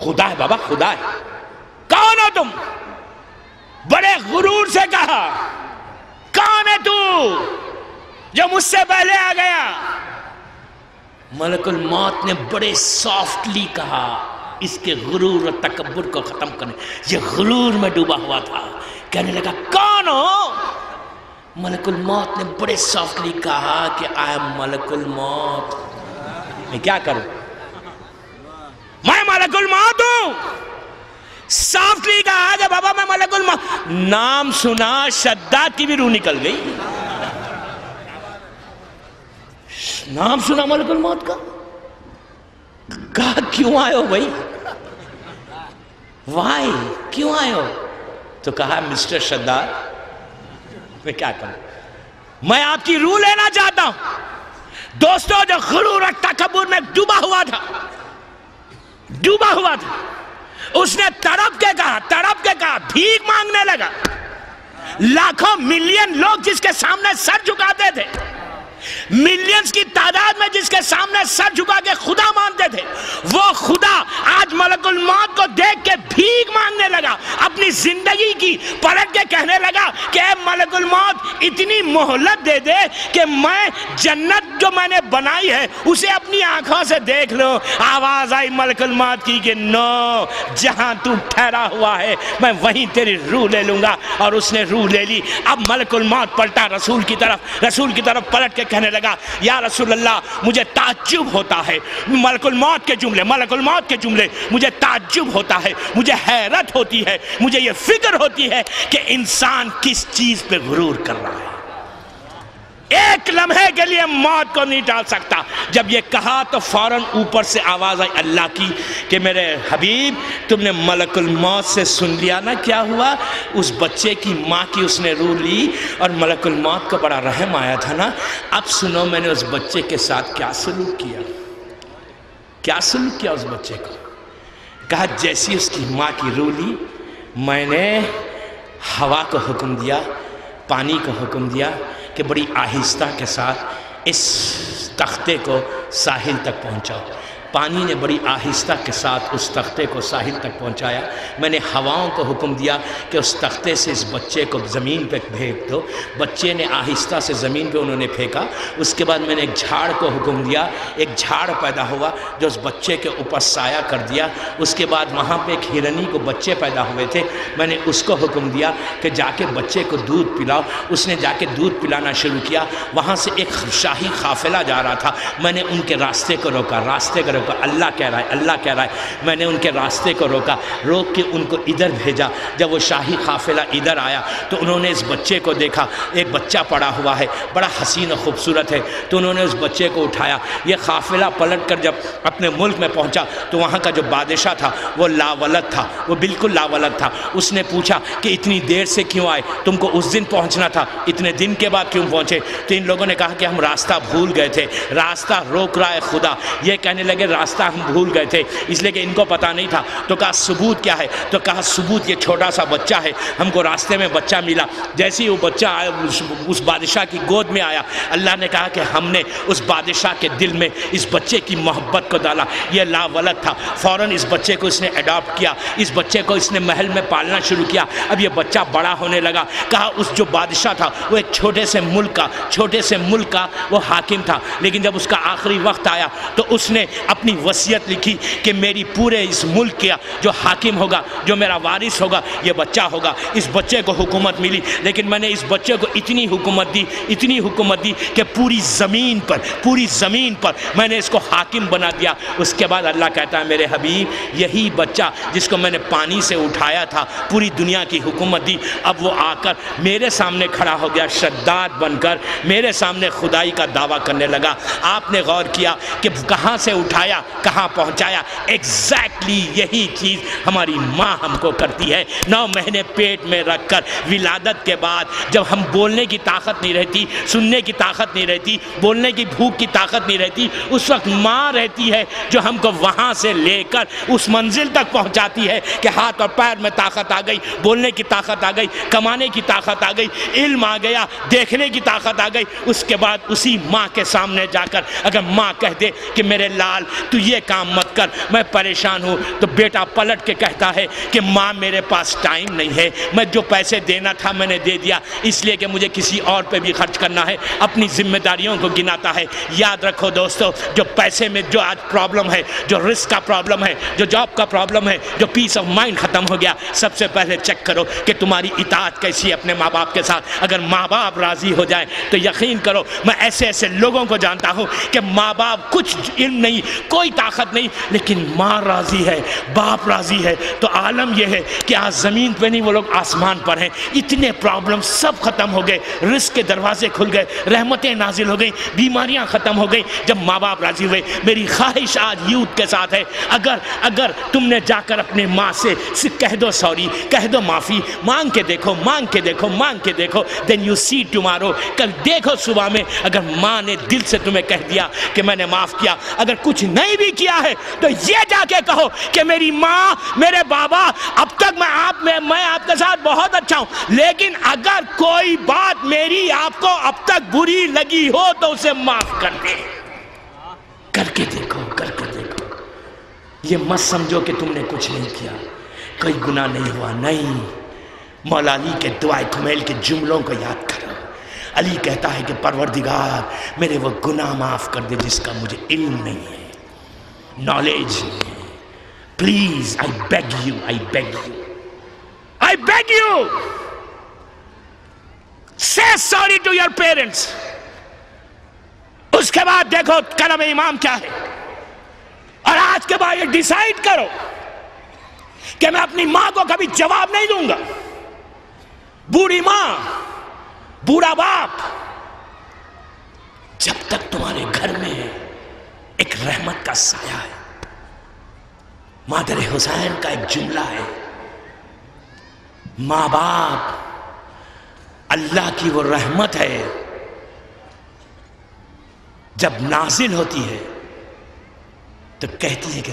خدا ہے بابا، خدا ہے، کون ہو تم؟ بڑے غرور سے کہا کون ہے تو جو مجھ سے پہلے آ گیا؟ ملک الموت نے بڑے سافٹلی کہا اس کے غرور اور تکبر کو ختم کرنے. یہ غرور میں ڈوبا ہوا تھا. کہنے لگا کون ہو؟ ملک الموت نے بڑے سافٹلی کہا کہ آئی ایم ملک الموت. میں کیا کروں؟ میں ملک الموت ہوں. سافٹلی کہا کہ بابا میں ملک الموت. نام سنا شداد کی بھی روح نکل گئی. نام سنا ملک الموت کا. کہا کیوں آئے ہو بھائی؟ وائی؟ کیوں آئے ہو؟ تو کہا مسٹر شداد میں کیا کروں؟ میں آپ کی روح لینا چاہتا ہوں. دوستو جو غرور اور تکبر میں ڈوبا ہوا تھا اس نے تڑپ کے کہا بھیک مانگنے لگا. لاکھوں ملین لوگ جس کے سامنے سر جھکاتے تھے, ملینز کی تعداد میں جس کے سامنے سر جھکا کے خدا مانتے تھے, وہ خدا آج ملک الموت کو دیکھ کے بھیک مانگنے لگا. اپنی زندگی کی پلٹ کے کہنے لگا کہ اے ملک الموت اتنی مہلت دے دے کہ میں جنت جو میں نے بنائی ہے اسے اپنی آنکھوں سے دیکھ لو. آواز آئی ملک الموت کی کہ نو, جہاں تو ٹھہرا ہوا ہے میں وہیں تیری روح لے لوں گا. اور اس نے روح لے لی. اب ملک الموت پلٹا رسول کی طرف پلٹ کے کہنے لگا یا رسول اللہ مجھے تعجب ہوتا ہے ملک الموت کے جملے مجھے تعجب ہوتا ہے, مجھے حیرت ہوتی ہے, مجھے یہ فکر ہوتی ہے کہ انسان کس چیز پہ غرور کر رہا ہے. ایک لمحے کے لیے موت کو نہیں ٹال سکتا. جب یہ کہا تو فوراً اوپر سے آواز آئی اللہ کی کہ میرے حبیب تم نے ملک الموت سے سن لیا نا کیا ہوا. اس بچے کی ماں کی اس نے روح لی اور ملک الموت کو بڑا رحم آیا تھا نا. اب سنو میں نے اس بچے کے ساتھ کیا سلوک کیا اس بچے کو. کہا جیسی اس کی ماں کی روح لی میں نے ہوا کو حکم دیا, پانی کو حکم دیا کہ بڑی آہستہ کے ساتھ اس تختے کو ساحل تک پہنچاؤ. پانی نے بڑی آہستہ کے ساتھ اس تختے کو ساحل تک پہنچایا. میں نے ہواؤں کو حکم دیا کہ اس تختے سے اس بچے کو زمین پہ پھینک دو. بچے نے آہستہ سے زمین پہ انہوں نے پھینکا. اس کے بعد میں نے ایک جھاڑ کو حکم دیا, ایک جھاڑ پیدا ہوا جو اس بچے کے اوپر سایہ کر دیا. اس کے بعد وہاں پہ ایک ہرنی کو بچے پیدا ہوئے تھے, میں نے اس کو حکم دیا کہ جا کے بچے کو دودھ پلاؤ. اس نے جا کے دودھ پلانا شروع کیا. وہاں سے ایک شاہی قافلہ جا رہا تھا, میں نے ان کے راستے کو روکا. اللہ کہہ رہا ہے. میں نے ان کے راستے کو روک کے ان کو ادھر بھیجا. جب وہ شاہی قافلہ ادھر آیا تو انہوں نے اس بچے کو دیکھا, ایک بچہ پڑا ہوا ہے, بڑا حسین و خوبصورت ہے. تو انہوں نے اس بچے کو اٹھایا. یہ قافلہ پلٹ کر جب اپنے ملک میں پہنچا تو وہاں کا جو بادشاہ تھا وہ لاولد تھا, وہ بالکل لاولد تھا. اس نے پوچھا کہ اتنی دیر سے کیوں آئے, تم کو اس دن پہنچنا تھا, اتنے دن کے بعد کیوں پہنچے؟ تو ان لوگوں نے کہا کہ ہم راستہ بھول گئے تھے, راستہ روک رہا ہے خدا. یہ کہنے لگے راستہ ہم بھول گئے تھے اس لیے کہ ان کو پتہ نہیں تھا. تو کہا ثبوت کیا ہے؟ تو کہا ثبوت یہ چھوٹا سا بچہ ہے, ہم کو راستے میں بچہ ملا. جیسے ہی وہ بچہ آیا اس بادشاہ کی گود میں آیا, اللہ نے کہا کہ ہم نے اس بادشاہ کے دل میں اس بچے کی محبت کو ڈالا. یہ لاولد تھا, فوراً اس بچے کو اس نے اڈاپٹ کیا, اس بچے کو اس نے محل میں پالنا شروع کیا. اب یہ بچہ بڑا ہونے لگا. کہا اس جو بادشاہ تھا وہ ایک چھوٹے سے ملک کا وہ حاکم تھا, لیکن جب اس کا آخری وقت آیا تو اس نے اپنی وصیت لکھی کہ میری پورے اس ملک کا جو حاکم ہوگا, جو میرا وارث ہوگا, یہ بچہ ہوگا. اس بچے کو حکومت ملی, لیکن میں نے اس بچے کو اتنی حکومت دی کہ پوری زمین پر میں نے اس کو حاکم بنا دیا. اس کے بعد اللہ کہتا ہے میرے حبیب یہی بچہ جس کو میں نے پانی سے اٹھایا تھا, پوری دنیا کی حکومت دی, اب وہ آ کر میرے سامنے کھڑا ہو گیا, شداد بن کر میرے سامنے خدائی کا دعویٰ کرنے لگا. آپ نے غور کیا کہ کہاں سے اٹھایا کہاں پہنچایا؟ ایگزیکٹلی یہی چیز ہماری ماں ہم کو کرتی ہے. 9 مہینے پیٹ میں رکھ کر ولادت کے بعد جب ہم بولنے کی طاقت نہیں رہتی, سننے کی طاقت نہیں رہتی, بولنے کی بھوک کی طاقت نہیں رہتی, اس وقت ماں رہتی ہے جو ہم کو وہاں سے لے کر اس منزل تک پہنچاتی ہے کہ ہاتھ اور پیر میں طاقت آ گئی, بولنے کی طاقت آ گئی, کمانے کی طاقت آ گئی, علم آ گیا, دیکھنے کی طاقت آ گئی. اس کے بعد اسی ماں کے سامنے جا کر اگر ماں کہہ دے کہ میرے لال تو یہ کام مت کر، میں پریشان ہوں۔ تو بیٹا پلٹ کے کہتا ہے کہ ماں میرے پاس ٹائم نہیں ہے، میں جو پیسے دینا تھا میں نے دے دیا، اس لیے کہ مجھے کسی اور پہ بھی خرچ کرنا ہے، اپنی ذمہ داریوں کو گناتا ہے۔ یاد رکھو دوستو، جو پیسے میں جو آج پرابلم ہے، جو رسک کا پرابلم ہے، جو جاب کا پرابلم ہے، جو پیس آف مائنڈ ختم ہو گیا، سب سے پہلے چیک کرو کہ تمہاری اطاعت کیسی ہے اپنے ماں باپ کے ساتھ۔ اگر ماں باپ راضی ہو جائیں تو یقین کرو، میں ایسے ایسے لوگوں کو جانتا ہوں کہ ماں باپ کچھ علم نہیں، کوئی طاقت نہیں، لیکن ماں راضی ہے، باپ راضی ہے، تو عالم یہ ہے کہ آج زمین پہ نہیں، وہ لوگ آسمان پر ہیں۔ اتنے پرابلم سب ختم ہو گئے، رزق کے دروازے کھل گئے، رحمتیں نازل ہو گئیں، بیماریاں ختم ہو گئیں جب ماں باپ راضی ہوئے۔ میری خواہش آج یوتھ کے ساتھ ہے، اگر تم نے جا کر اپنے ماں سے کہہ دو سوری، کہہ دو معافی، مانگ کے دیکھو، مانگ کے دیکھو، مانگ کے دیکھو، then you see tomorrow، کل دیکھو صبح میں اگر ماں نے دل سے تمہیں کہہ دیا کہ میں نے معاف کیا۔ اگر کچھ نہیں بھی کیا ہے تو یہ جا کے کہو کہ میری ماں، میرے بابا، اب تک میں آپ کے ساتھ بہت اچھا ہوں، لیکن اگر کوئی بات میری آپ کو اب تک بری لگی ہو تو اسے معاف کر دے۔ کر کے دیکھو، کر کے دیکھو۔ یہ مت سمجھو کہ تم نے کچھ نہیں کیا، کوئی گناہ نہیں ہوا، نہیں۔ مولا علی کے دعائے کمیل کے جملوں کو یاد کرو۔ علی کہتا ہے کہ پروردگار میرے وہ گناہ معاف کر دے جس کا مجھے علم نہیں ہے، نالج نہیں ہے۔ Please I beg you, I beg you, I beg you, say sorry to your parents۔ اس کے بعد دیکھو کلام امام کیا ہے، اور آج کے بعد یہ ڈیسائیڈ کرو کہ میں اپنی ماں کو کبھی جواب نہیں دوں گا۔ بوڑھی ماں، بوڑھا باپ، جب تک تمہارے گھر میں ایک رحمت کا سایہ ہے۔ مادر حسین کا ایک جملہ ہے، ماں باپ اللہ کی وہ رحمت ہے، جب نازل ہوتی ہے تو کہتی ہے کہ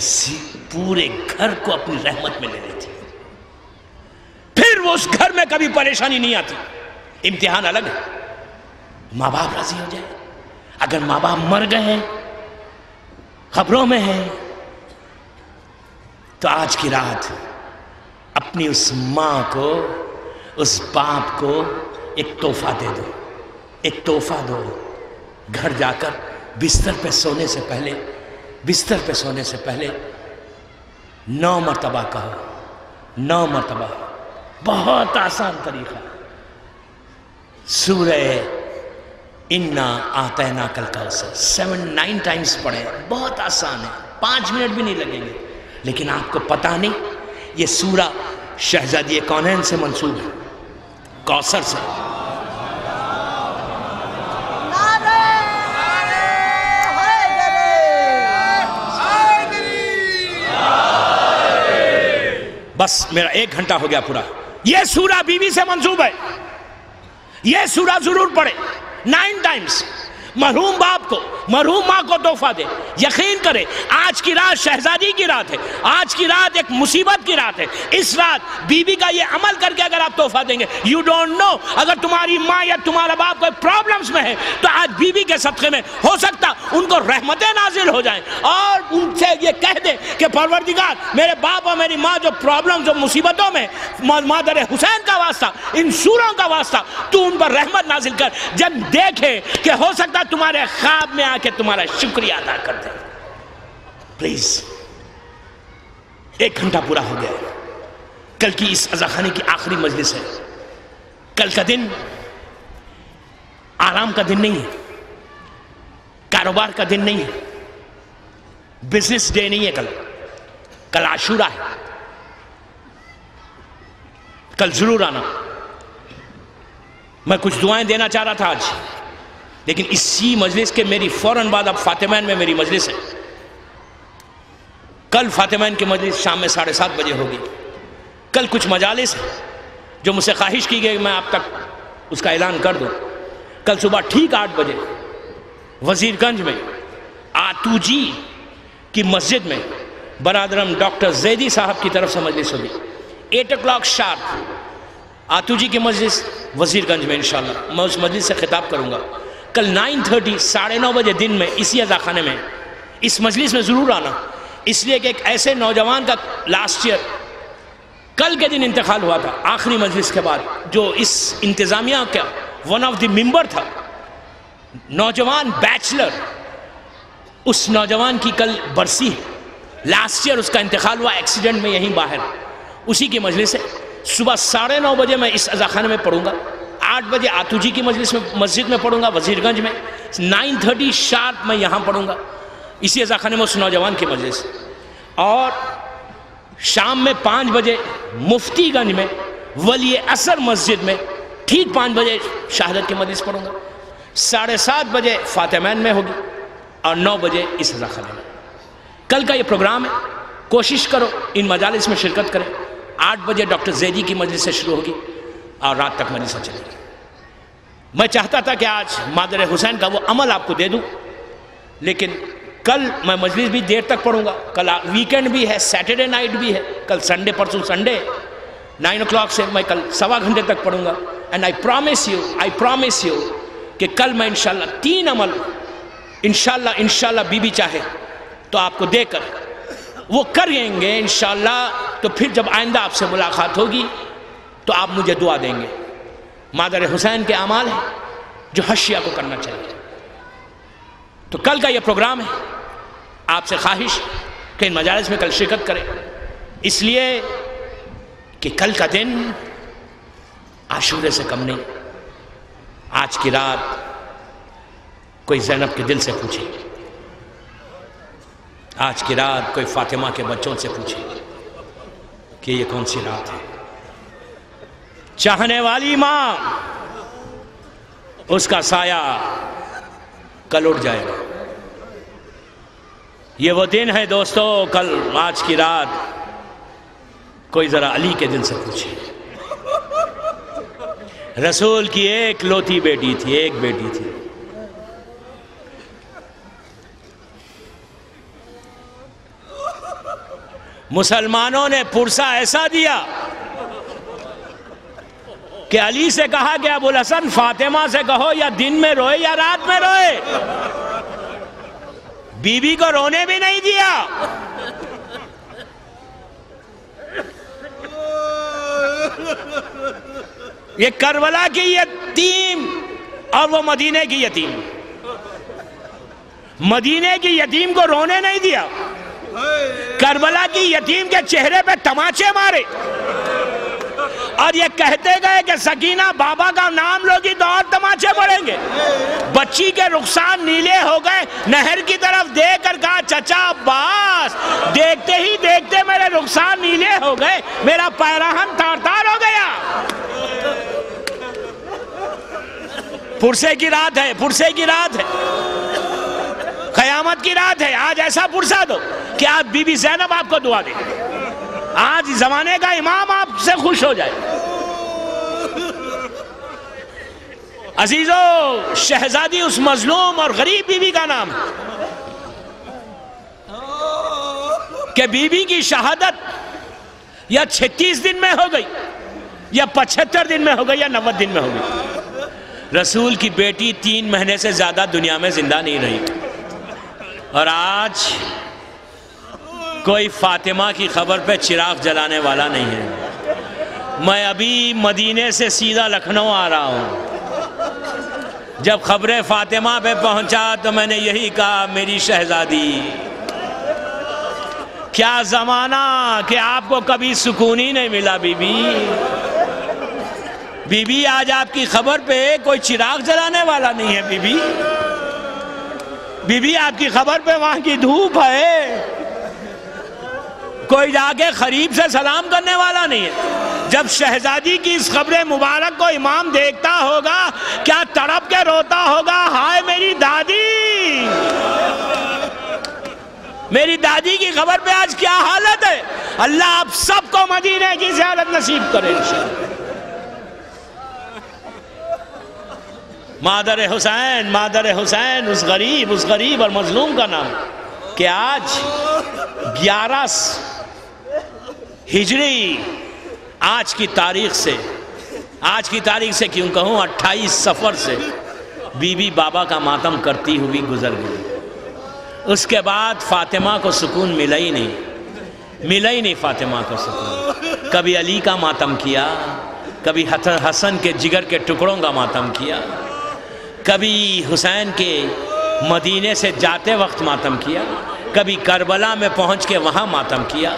پورے گھر کو اپنی رحمت میں لے لیتی ہے، پھر وہ اس گھر میں کبھی پریشانی نہیں آتی۔ امتحان الگ ہے، ماں باپ راضی ہو جائے۔ اگر ماں باپ مر گئے ہیں، خبروں میں ہیں، تو آج کی رات اپنی اس ماں کو، اس باپ کو ایک تحفہ دے دو، ایک تحفہ دو۔ گھر جا کر بستر پہ سونے سے پہلے 9 مرتبہ کہو، 9 مرتبہ، بہت آسان طریقہ۔ سورہ انا اعطیناک الکوثر 7-9 ٹائمز پڑھیں، بہت آسان ہے، 5 منٹ بھی نہیں لگیں گے۔ لیکن آپ کو پتہ نہیں یہ سورہ شہزادی کونین سے منسوب ہے، کوثر سے۔ بس میرا 1 گھنٹہ ہو گیا پورا۔ یہ سورہ بیوی سے منسوب ہے، یہ سورہ ضرور پڑھے 9 ٹائمز۔ مرحوم باپ کو، مرحوم ماں کو تحفہ دے۔ یقین کرے آج کی رات شہزادی کی رات ہے، آج کی رات ایک مصیبت کی رات ہے۔ اس رات بیوی کا یہ عمل کر کے اگر آپ تحفہ دیں گے، یو ڈونٹ نو، اگر تمہاری ماں یا تمہارا باپ کوئی پرابلمز میں ہے تو آج بیوی کے صدقے میں ہو سکتا ان کو رحمتیں نازل ہو جائیں، اور ان سے یہ کہہ دیں کہ پروردگار میرے باپ اور میری ماں جو پرابلمز، جو مصیبتوں میں، مادر حسین کا واسطہ، ان سوروں کا واسطہ تو ان پر رحمت نازل کر۔ جب دیکھیں کہ ہو سکتا تمہارے خواب میں آ کے تمہارا شکریہ ادا کر دیں۔ پلیز 1 گھنٹہ پورا ہو گیا، کل کی اس عزاخانے کی آخری مجلس ہے۔ کل کا دن آرام کا دن نہیں ہے، کاروبار کا دن نہیں ہے، بزنس ڈے نہیں ہے۔ کل عاشورہ ہے، کل ضرور آنا۔ میں کچھ دعائیں دینا چاہ رہا تھا آج، لیکن اسی مجلس کے میری فوراً بعد اب فاطمین میں میری مجلس ہے۔ کل فاطمین کی مجلس شام میں 7:30 بجے ہوگی۔ کل کچھ مجالس ہیں جو مجھ سے خواہش کی گئی میں آپ تک اس کا اعلان کر دوں۔ کل صبح ٹھیک 8 بجے وزیر گنج میں آتوجی کی مسجد میں برادرم ڈاکٹر زیدی صاحب کی طرف سے مجلس ہوگی۔ 8 o'clock شارپ آتوجی کی مجلس وزیر گنج میں انشاءاللہ میں اس مجلس سے خطاب کروں گا۔ کل 9:30 9:30 بجے دن میں اسی عزاخانے میں اس مجلس میں ضرور آنا، اس لیے کہ ایک ایسے نوجوان کا لاسٹ ایئر کل کے دن انتقال ہوا تھا، آخری مجلس کے بعد، جو اس انتظامیہ کا ون آف دی ممبر تھا، نوجوان بیچلر، اس نوجوان کی کل برسی ہے، لاسٹ ایئر اس کا انتقال ہوا ایکسیڈنٹ میں یہیں باہر، اسی کی مجلس ہے۔ صبح 9:30 بجے میں اس عزاخانے میں پڑھوں گا، 8 بجے آتو جی کی مسجد میں پڑھوں گا وزیر گنج میں، 9:30 شارپ میں یہاں پڑھوں گا اسی عزاخانے میں اس نوجوان کی مجلس، اور شام میں 5 بجے مفتی گنج میں ولی اثر مسجد میں ٹھیک 5 بجے شہادت کی مجلس پڑھوں گا، 7:30 بجے فاطمین میں ہوگی، اور 9 بجے اس عزاخانے میں۔ کل کا یہ پروگرام ہے، کوشش کرو ان مجالس میں شرکت کریں۔ 8 بجے ڈاکٹر زیدی کی مجلس سے شروع ہوگی اور رات تک مجلس چلے گی۔ میں چاہتا تھا کہ آج مادر حسین کا وہ عمل آپ کو دے دوں، لیکن کل میں مجلس بھی دیر تک پڑھوں گا، کل ویکینڈ بھی ہے، سیٹرڈے نائٹ بھی ہے، کل سنڈے، پرسوں سنڈے 9 o'clock سے میں کل 1.25 گھنٹے تک پڑھوں گا۔ اینڈ آئی پرومس یو کہ کل میں انشاءاللہ 3 عمل انشاءاللہ بی بی چاہے تو آپ کو دے کر وہ کریں گے انشاءاللہ، تو پھر جب آئندہ آپ سے ملاقات ہوگی تو آپ مجھے دعا دیں گے۔ مادر حسین کے اعمال ہیں جو ہر شیعہ کو کرنا چاہیے۔ تو کل کا یہ پروگرام ہے، آپ سے خواہش کہ ان مجالس میں کل شرکت کریں، اس لیے کہ کل کا دن عاشورے سے کم نہیں۔ آج کی رات کوئی زینب کے دل سے پوچھے، آج کی رات کوئی فاطمہ کے بچوں سے پوچھے کہ یہ کون سی رات ہے۔ چاہنے والی ماں، اس کا سایہ کل اٹھ جائے گا۔ یہ وہ دن ہے دوستو، کل آج کی رات کوئی ذرا علی کے دل سے پوچھے۔ رسول کی ایک لوتی بیٹی تھی، ایک بیٹی تھی، مسلمانوں نے پرسہ ایسا دیا کہ علی سے کہا کہ ابو الحسن فاطمہ سے کہو یا دن میں روئے یا رات میں روئے، بی بی کو رونے بھی نہیں دیا۔ یہ کربلا کی یتیم اور وہ مدینے کی یتیم، مدینے کی یتیم کو رونے نہیں دیا، کربلا کی یتیم کے چہرے پہ تماچے مارے، اور یہ کہتے گئے کہ سکینہ بابا کا نام لوگی تو اور تماچے پڑیں گے۔ بچی کے رخسار نیلے ہو گئے، نہر کی طرف دیکھ کر کہا چچا عباس، دیکھتے ہی دیکھتے میرے رخسار نیلے ہو گئے، میرا پیراہن تار تار ہو گیا۔ پرسے کی رات ہے، پرسے کی رات ہے، قیامت کی رات ہے۔ آج ایسا پرسہ دو کہ آج بی بی زینب آپ کو دعا دے، آج زمانے کا امام آپ سے خوش ہو جائے۔ عزیزو، شہزادی اس مظلوم اور غریب بی بی کا نام ہے کہ بی بی کی شہادت یا 36 دن میں ہو گئی، یا 75 دن میں ہو گئی، یا 90 دن میں ہو گئی۔ رسول کی بیٹی 3 مہینے سے زیادہ دنیا میں زندہ نہیں رہی، اور آج کوئی فاطمہ کی خبر پہ چراغ جلانے والا نہیں ہے۔ میں ابھی مدینے سے سیدھا لکھنؤ آ رہا ہوں، جب خبر فاطمہ پہ پہنچا تو میں نے یہی کہا، میری شہزادی، کیا زمانہ کہ آپ کو کبھی سکون ہی نہیں ملا بی بی۔ بی بی آج آپ کی خبر پہ کوئی چراغ جلانے والا نہیں ہے بی بی۔ بی بی آپ کی خبر پہ وہاں کی دھوپ ہے، کوئی جا کے قریب سے سلام کرنے والا نہیں ہے۔ جب شہزادی کی اس خبر مبارک کو امام دیکھتا ہوگا، کیا تڑپ کے روتا ہوگا، ہائے میری دادی، میری دادی کی خبر پہ آج کیا حالت ہے۔ اللہ آپ سب کو مدینے کی زیارت نصیب کرے انشاءاللہ۔ مادر حسین، مادر حسین، اس غریب اور مظلوم کا نام کہ آج 11 ہجری آج کی تاریخ سے کیوں کہوں 28 صفر سے بی بی بابا کا ماتم کرتی ہوئی گزر گئی۔ اس کے بعد فاطمہ کو سکون ملا ہی نہیں فاطمہ کو سکون. کبھی علی کا ماتم کیا، کبھی حسن کے جگر کے ٹکڑوں کا ماتم کیا، کبھی حسین کے مدینے سے جاتے وقت ماتم کیا، کبھی کربلا میں پہنچ کے وہاں ماتم کیا.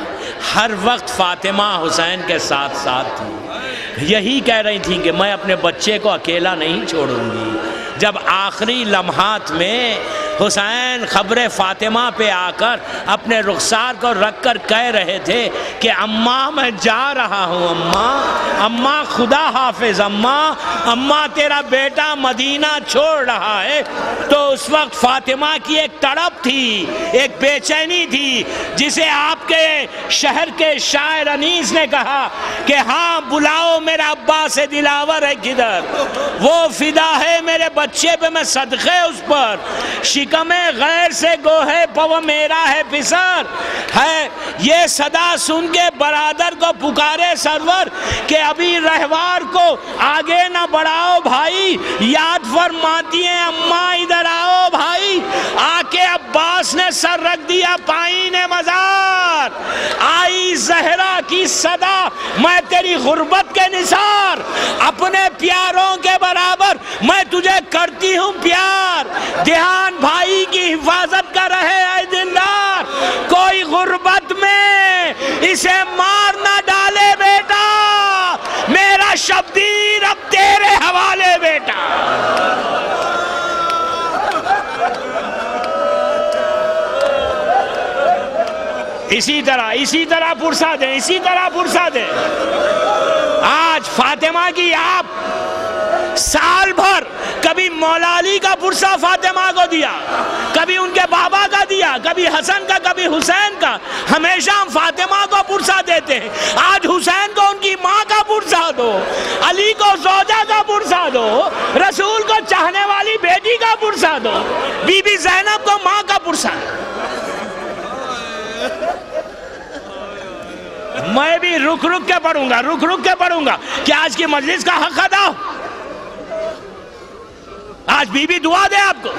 ہر وقت فاطمہ حسین کے ساتھ ساتھ تھی. یہی کہہ رہی تھیں کہ میں اپنے بچے کو اکیلا نہیں چھوڑوں گی. جب آخری لمحات میں حسین خبر فاطمہ پہ آ کر اپنے رخسار کو رکھ کر کہہ رہے تھے کہ اماں میں جا رہا ہوں، اماں خدا حافظ، اماں تیرا بیٹا مدینہ چھوڑ رہا ہے، تو اس وقت فاطمہ کی ایک تڑپ تھی، ایک بے چینی تھی، جسے آپ کے شہر کے شاعر انیس نے کہا کہ ہاں بلاؤ میرا عباس دلاور ہے کدھر، وہ فدا ہے میرے بچے پہ میں صدقے اس پر، شکم غیر سے گوہے پو میرا ہے پسر ہے. یہ صدا سن کے برادر کو پکارے سرور کہ ابھی رہوار کو آگے نہ بڑھاؤ بھائی، یاد فرماتی ہیں اماں ادھر آؤ بھائی. آ کے عباس نے سر رکھ دیا پائین مزار، آئی زہرا کی صدا میں تیری غربت کے نثار، اپنے پیاروں کے برابر میں تجھے کرتی ہوں پیار، دھیان بھائی کی حفاظت کا رہے اے دلدار، کوئی غربت میں اسے مار نہ ڈالے بیٹا، میرا شبدیر اب تیرے حوالے بیٹا. اسی طرح پرسا دیں. آج فاطمہ کی آپ سال بھر کبھی مولا علی کا پرسا فاطمہ کو دیا، کبھی ان کے بابا کا دیا، کبھی حسن کا، کبھی حسین کا، ہمیشہ ہم فاطمہ کو پرسا دیتے ہیں. آج حسین کو ان کی ماں کا پرسا دو، علی کو زوجہ کا پرسا دو، رسول کو چاہنے والی بیٹی کا پرسا دو، بی بی زینب کو ماں کا پرسا دو. میں بھی رک کے پڑھوں گا کہ آج کی مجلس کا حق ادا ہو. آج بی بی دعا دے آپ کو.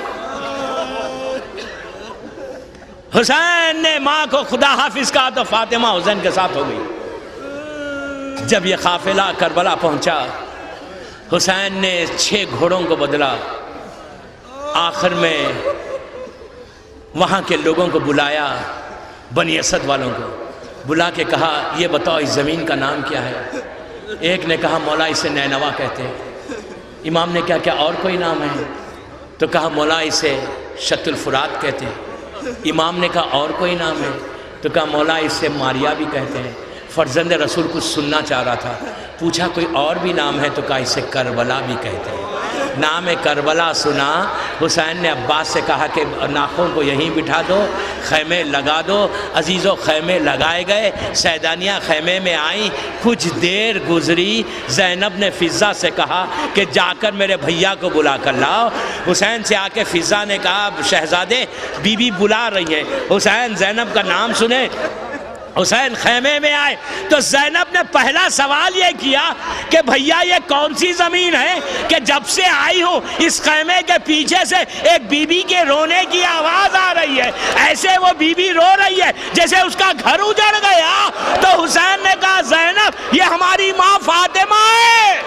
حسین نے ماں کو خدا حافظ کہا تو فاطمہ حسین کے ساتھ ہو گئی. جب یہ قافلہ کربلا پہنچا، حسین نے 6 گھوڑوں کو بدلا. آخر میں وہاں کے لوگوں کو بلایا، بنی اسد والوں کو بلا کے کہا یہ بتاؤ اس زمین کا نام کیا ہے. ایک نے کہا مولا اسے نینوا کہتے ہیں. امام نے کہا کیا اور کوئی نام ہے؟ تو کہا مولا اسے شط الفرات کہتے ہیں. امام نے کہا اور کوئی نام ہے؟ تو کہا مولا اسے ماریا بھی کہتے ہیں. فرزند رسول کچھ سننا چاہ رہا تھا، پوچھا کوئی اور بھی نام ہے؟ تو کہا اسے کربلا بھی کہتے ہیں. نام کربلا سنا. حسین نے عباس سے کہا کہ ناخوں کو یہیں بٹھا دو، خیمے لگا دو. عزیزو خیمے لگائے گئے، سیدانیہ خیمے میں آئیں. کچھ دیر گزری، زینب نے فضہ سے کہا کہ جا کر میرے بھیا کو بلا کر لاؤ. حسین سے آ کے فضہ نے کہا شہزادے بی بی بلا رہی ہیں. حسین زینب کا نام سنے. حسین خیمے میں آئے تو زینب نے پہلا سوال یہ کیا کہ بھیا یہ کون سی زمین ہے کہ جب سے آئی ہو اس خیمے کے پیچھے سے ایک بی بی کے رونے کی آواز آ رہی ہے، ایسے وہ بی بی رو رہی ہے جیسے اس کا گھر اجڑ گیا. تو حسین نے کہا زینب یہ ہماری ماں فاطمہ ہے،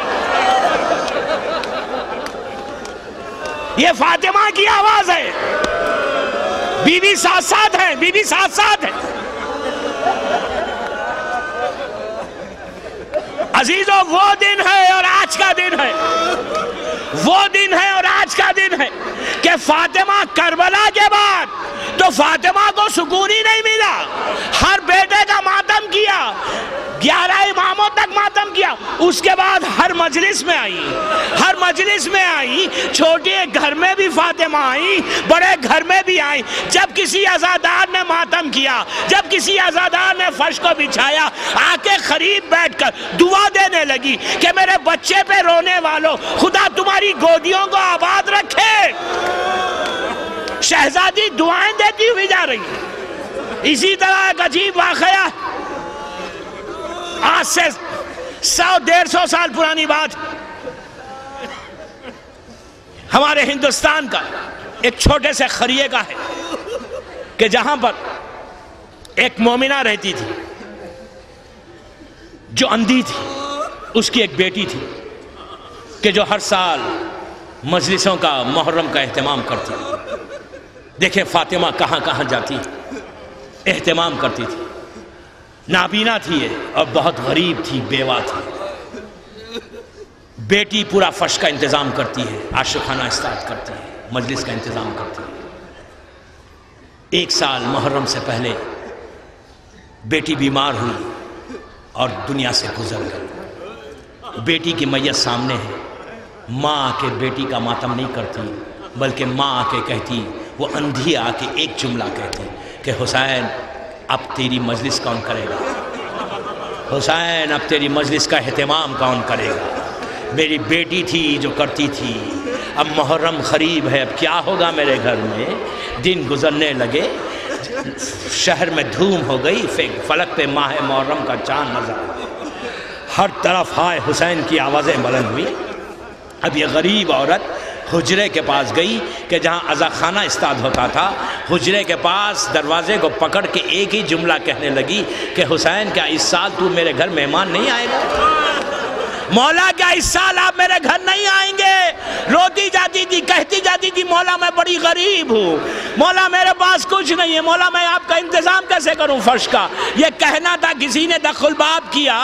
یہ فاطمہ کی آواز ہے. بی بی ساتھ ساتھ ہے. عزیزو وہ دن ہے اور آج کا دن ہے، کہ فاطمہ کربلا کے بعد تو فاطمہ کو سکون ہی نہیں ملا. ہر بیٹے کا ماتم کیا، 11 اماموں تک ماتم کیا. اس کے بعد ہر مجلس میں آئی، چھوٹے گھر میں بھی فاطمہ آئی، بڑے گھر میں بھی آئی. جب کسی عزادار نے ماتم کیا، جب کسی عزادار نے فرش کو بچھایا، آ کے قریب بیٹھ کر دعا دینے لگی کہ میرے بچے پہ رونے والوں خدا تمہاری گودیوں کو آباد رکھے. شہزادی دعائیں دیتی ہوئی جا رہی ہے. اسی طرح ایک عجیب واقعہ، آج سے 100-150 سال پرانی بات، ہمارے ہندوستان کا ایک چھوٹے سے خریے کا ہے. کہ جہاں پر ایک مومنہ رہتی تھی جو اندھی تھی، اس کی ایک بیٹی تھی کہ جو ہر سال مجلسوں کا، محرم کا اہتمام کرتی تھی۔ دیکھیں فاطمہ کہاں کہاں جاتی، اہتمام کرتی تھی۔ نابینا تھی یہ اور بہت غریب تھی، بیوہ تھی۔ بیٹی پورا فرش کا انتظام کرتی ہے، عاشقانہ اسٹارٹ کرتی ہے، مجلس کا انتظام کرتی ہے۔ ایک سال محرم سے پہلے بیٹی بیمار ہوئی اور دنیا سے گزر گئی۔ بیٹی کی میت سامنے ہے، ماں آ کے بیٹی کا ماتم نہیں کرتی، بلکہ ماں آ کے کہتی، وہ اندھی آ کے ایک جملہ کہتی کہ حسین اب تیری مجلس کون کرے گا؟ حسین اب تیری مجلس کا اہتمام کون کرے گا؟ میری بیٹی تھی جو کرتی تھی، اب محرم قریب ہے، اب کیا ہوگا میرے گھر میں؟ دن گزرنے لگے، شہر میں دھوم ہو گئی، فلک پہ ماہ محرم کا چاند نظر آیا، ہر طرف ہائے حسین کی آوازیں بلند ہوئی۔ اب یہ غریب عورت حجرے کے پاس گئی کہ جہاں عزاخانہ استاد ہوتا تھا، حجرے کے پاس دروازے کو پکڑ کے ایک ہی جملہ کہنے لگی کہ حسین کیا اس سال تو میرے گھر مہمان نہیں آئے گا؟ مولا کیا اس سال آپ میرے گھر نہیں آئیں گے؟ روتی جاتی تھی، کہتی جاتی تھی مولا میں بڑی غریب ہوں، مولا میرے پاس کچھ نہیں ہے، مولا میں آپ کا انتظام کیسے کروں فرش کا؟ یہ کہنا تھا، کسی نے دخل باب کیا،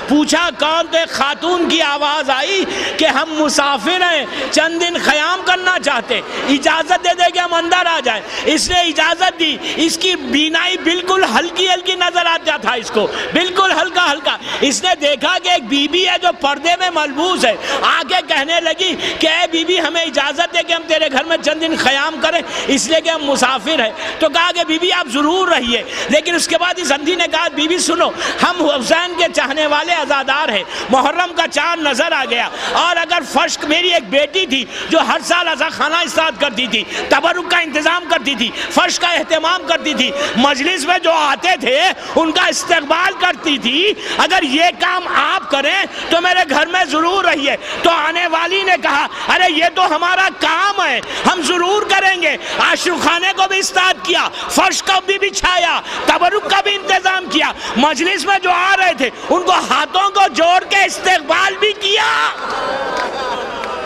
پوچھا کون؟ تو ایک خاتون کی آواز آئی کہ ہم مسافر ہیں، چند دن خیام کرنا چاہتے، اجازت دے دے کہ ہم اندر آ جائیں۔ اس نے اجازت دی، اس کی بینائی بالکل ہلکی ہلکی نظر آتا تھا، اس کو بالکل ہلکا ہلکا۔ اس نے دیکھا کہ ایک بی بی ہے جو پردے میں ملبوس ہے، آگے کہنے لگی کہ اے بی بی ہمیں اجازت دے کہ ہم تیرے گھر میں چند دن خیام کریں، اس لیے کہ ہم مسافر ہیں۔ تو کہا کہ بی بی آپ ضرور رہیے، لیکن اس کے بعد اس اندھی نے کہا بی بی سنو، ہم حسین کے چاہنے والے عزادار ہیں، محرم کا چاند نظر آ گیا، اور اگر فرش میری ایک بیٹی تھی جو ہر سال عزاخانہ استاد کرتی تھی، تبرک کا انتظام کرتی تھی، فرش کا اہتمام کرتی تھی، مجلس میں جو آتے تھے ان کا استقبال کرتی تھی، اگر یہ کام آپ کریں تو میرے گھر میں ضرور رہیے۔ تو آنے والی نے کہا ارے یہ تو ہمارا کام ہے، ہم ضرور کریں گے۔ عاشق خانے کو بھی استاد کیا، فرش کو بھی بچھایا، تبرک کا بھی انتظام کیا، مجلس میں جو آ رہے تھے ان کو ہاتھوں کو جوڑ کے استقبال بھی کیا،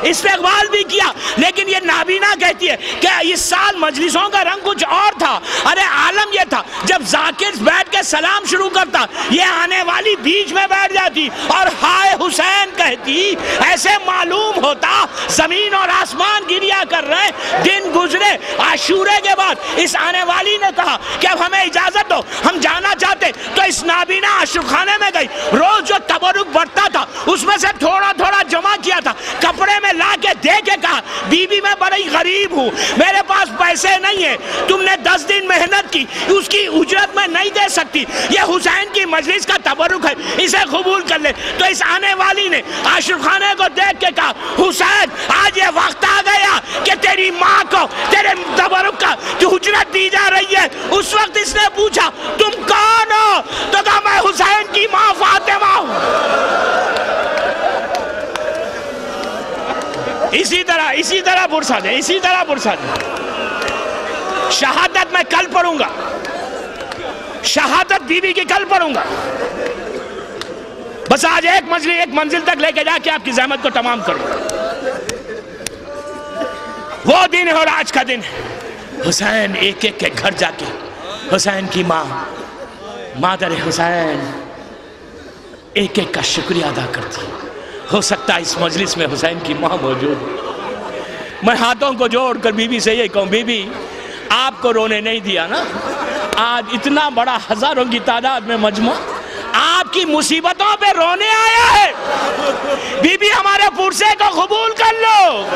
استقبال بھی کیا۔ لیکن یہ نابینا کہتی ہے کہ اس سال مجلسوں کا رنگ کچھ اور تھا۔ ارے عالم یہ تھا جب ذاکر بیٹھ کے سلام شروع کرتا، یہ آنے والی بیچ میں بیٹھ جاتی اور ہائے حسین کہتی، ایسے معلوم ہوتا زمین اور آسمان گریا کر رہے۔ دن گزرے، عاشورے کے بعد اس آنے والی نے کہا کہ اب ہمیں اجازت دو، ہم جانا چاہتے۔ تو اس نابینا عاشق خانے میں گئی، روز جو تبرک بڑھتا تھا اس میں سے تھوڑا تھوڑا جمع کیا تھا، کپڑے میں لا کے دے کے کہا بی بی میں بڑی غریب ہوں، میرے پاس پیسے نہیں ہیں، تم نے 10 دن محنت کی، اس کی اجرت میں نہیں دے سکتی، یہ حسین کی مجلس کا تبرک ہے، اسے قبول کر لے۔ تو اس آنے والی نے عاشق خانے کو دیکھ کے کہا حسین آج یہ وقت آ گیا کہ تیری ماں کو تیرے تبرک کا جو اجرت دی جا رہی ہے۔ اس وقت اس نے پوچھا تم کون ہو؟ تو کہا میں حسین کی ماں فاطمہ ہوں۔ اسی طرح پرسا دے، اسی طرح پرسا دے۔ شہادت میں کل پڑھوں گا، شہادت بی بی کی کل پڑھوں گا، بس آج ایک منزل تک لے کے جا کے آپ کی زحمت کو تمام کروں۔ وہ دن ہے اور آج کا دن ہے۔ حسین ایک ایک کے گھر جا کے حسین کی ماں مادر حسین ایک ایک کا شکریہ ادا کرتی۔ ہو سکتا ہے اس مجلس میں حسین کی ماں موجود۔ میں ہاتھوں کو جوڑ کر بی بی سے یہ کہوں، بی بی آپ کو رونے نہیں دیا نا، آج اتنا بڑا ہزاروں کی تعداد میں مجمع آپ کی مصیبتوں پہ رونے آیا ہے، بی بی ہمارے پرسے کو قبول کر لو۔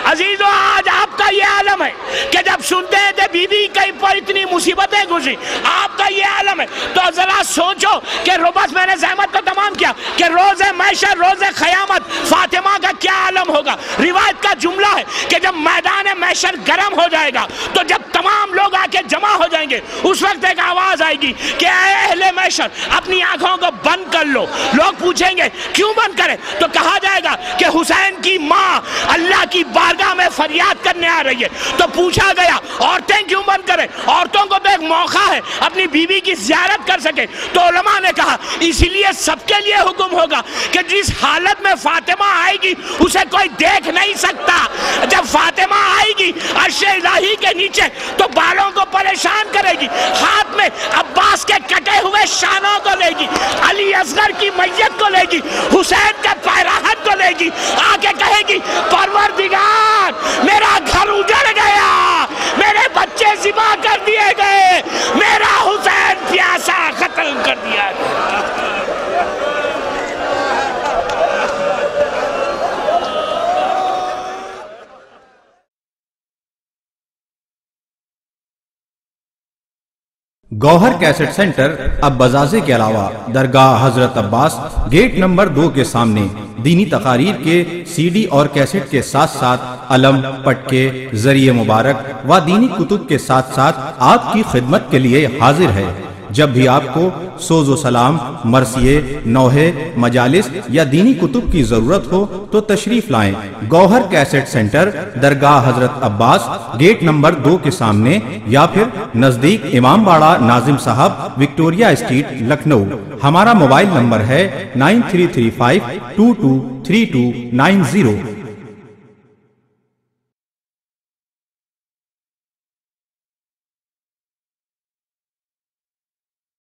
عزیزو آج آپ کا یہ عالم ہے کہ جب سنتے تھے بی بی کئی پر اتنی مصیبتیں گزری، آپ کا یہ عالم ہے تو ذرا سوچو کہ بس میں نے زحمت کو تمام کیا کہ روز محشر روز قیامت فاطمہ کا کیا عالم ہوگا۔ روایت کا جملہ ہے کہ جب میدان محشر گرم ہو جائے گا تو جب تمام لوگ آ کے جمع ہو جائیں گے، اس وقت ایک آواز آئے گی کہ اے اہل محشر اپنی آنکھوں کو بند کر لو۔ لوگ پوچھیں گے کیوں بند کریں؟ تو کہا جائے گا کہ حسین کی ماں اللہ کی بارگاہ میں فریاد کرنے آ آ رہی ہے تو پوچھا گیا عورتیں کیوں بند کریں؟ عورتوں کو تو ایک موقع ہے اپنی بیوی کی زیارت کر سکے. تو علماء نے کہا اسی لیے سب کے لیے حکم ہوگا کہ جس حالت میں فاطمہ آئے گی اسے کوئی دیکھ نہیں سکتا. جب فاطمہ آئے گی عرش الہی کے نیچے تو بالوں کو پریشان کرے گی, ہاتھ میں عباس کے کٹے ہوئے شانوں کو لے گی, علی اصغر کی میت کو لے گی, حسین کے پیراہن کو لے گی, آگے کہے گی پروردگار میرا گھر اجڑ گیا, میرے بچے ذبح کر دیے گئے, میرا حسین پیاسا قتل کر دیا گیا. گوہر کیسٹ سینٹر اب بزازے کے علاوہ درگاہ حضرت عباس گیٹ نمبر 2 کے سامنے دینی تقاریر کے سی ڈی اور کیسٹ کے ساتھ ساتھ علم, پٹکے, ذریعہ مبارک و دینی کتب کے ساتھ ساتھ آپ کی خدمت کے لیے حاضر ہے. جب بھی آپ کو سوز و سلام, مرثیے, نوحے, مجالس یا دینی کتب کی ضرورت ہو تو تشریف لائیں. گوہر کیسٹ سینٹر درگاہ حضرت عباس گیٹ نمبر 2 کے سامنے یا پھر نزدیک امام باڑہ ناظم صاحب, وکٹوریہ اسٹریٹ, لکھنؤ. ہمارا موبائل نمبر ہے 9335223290.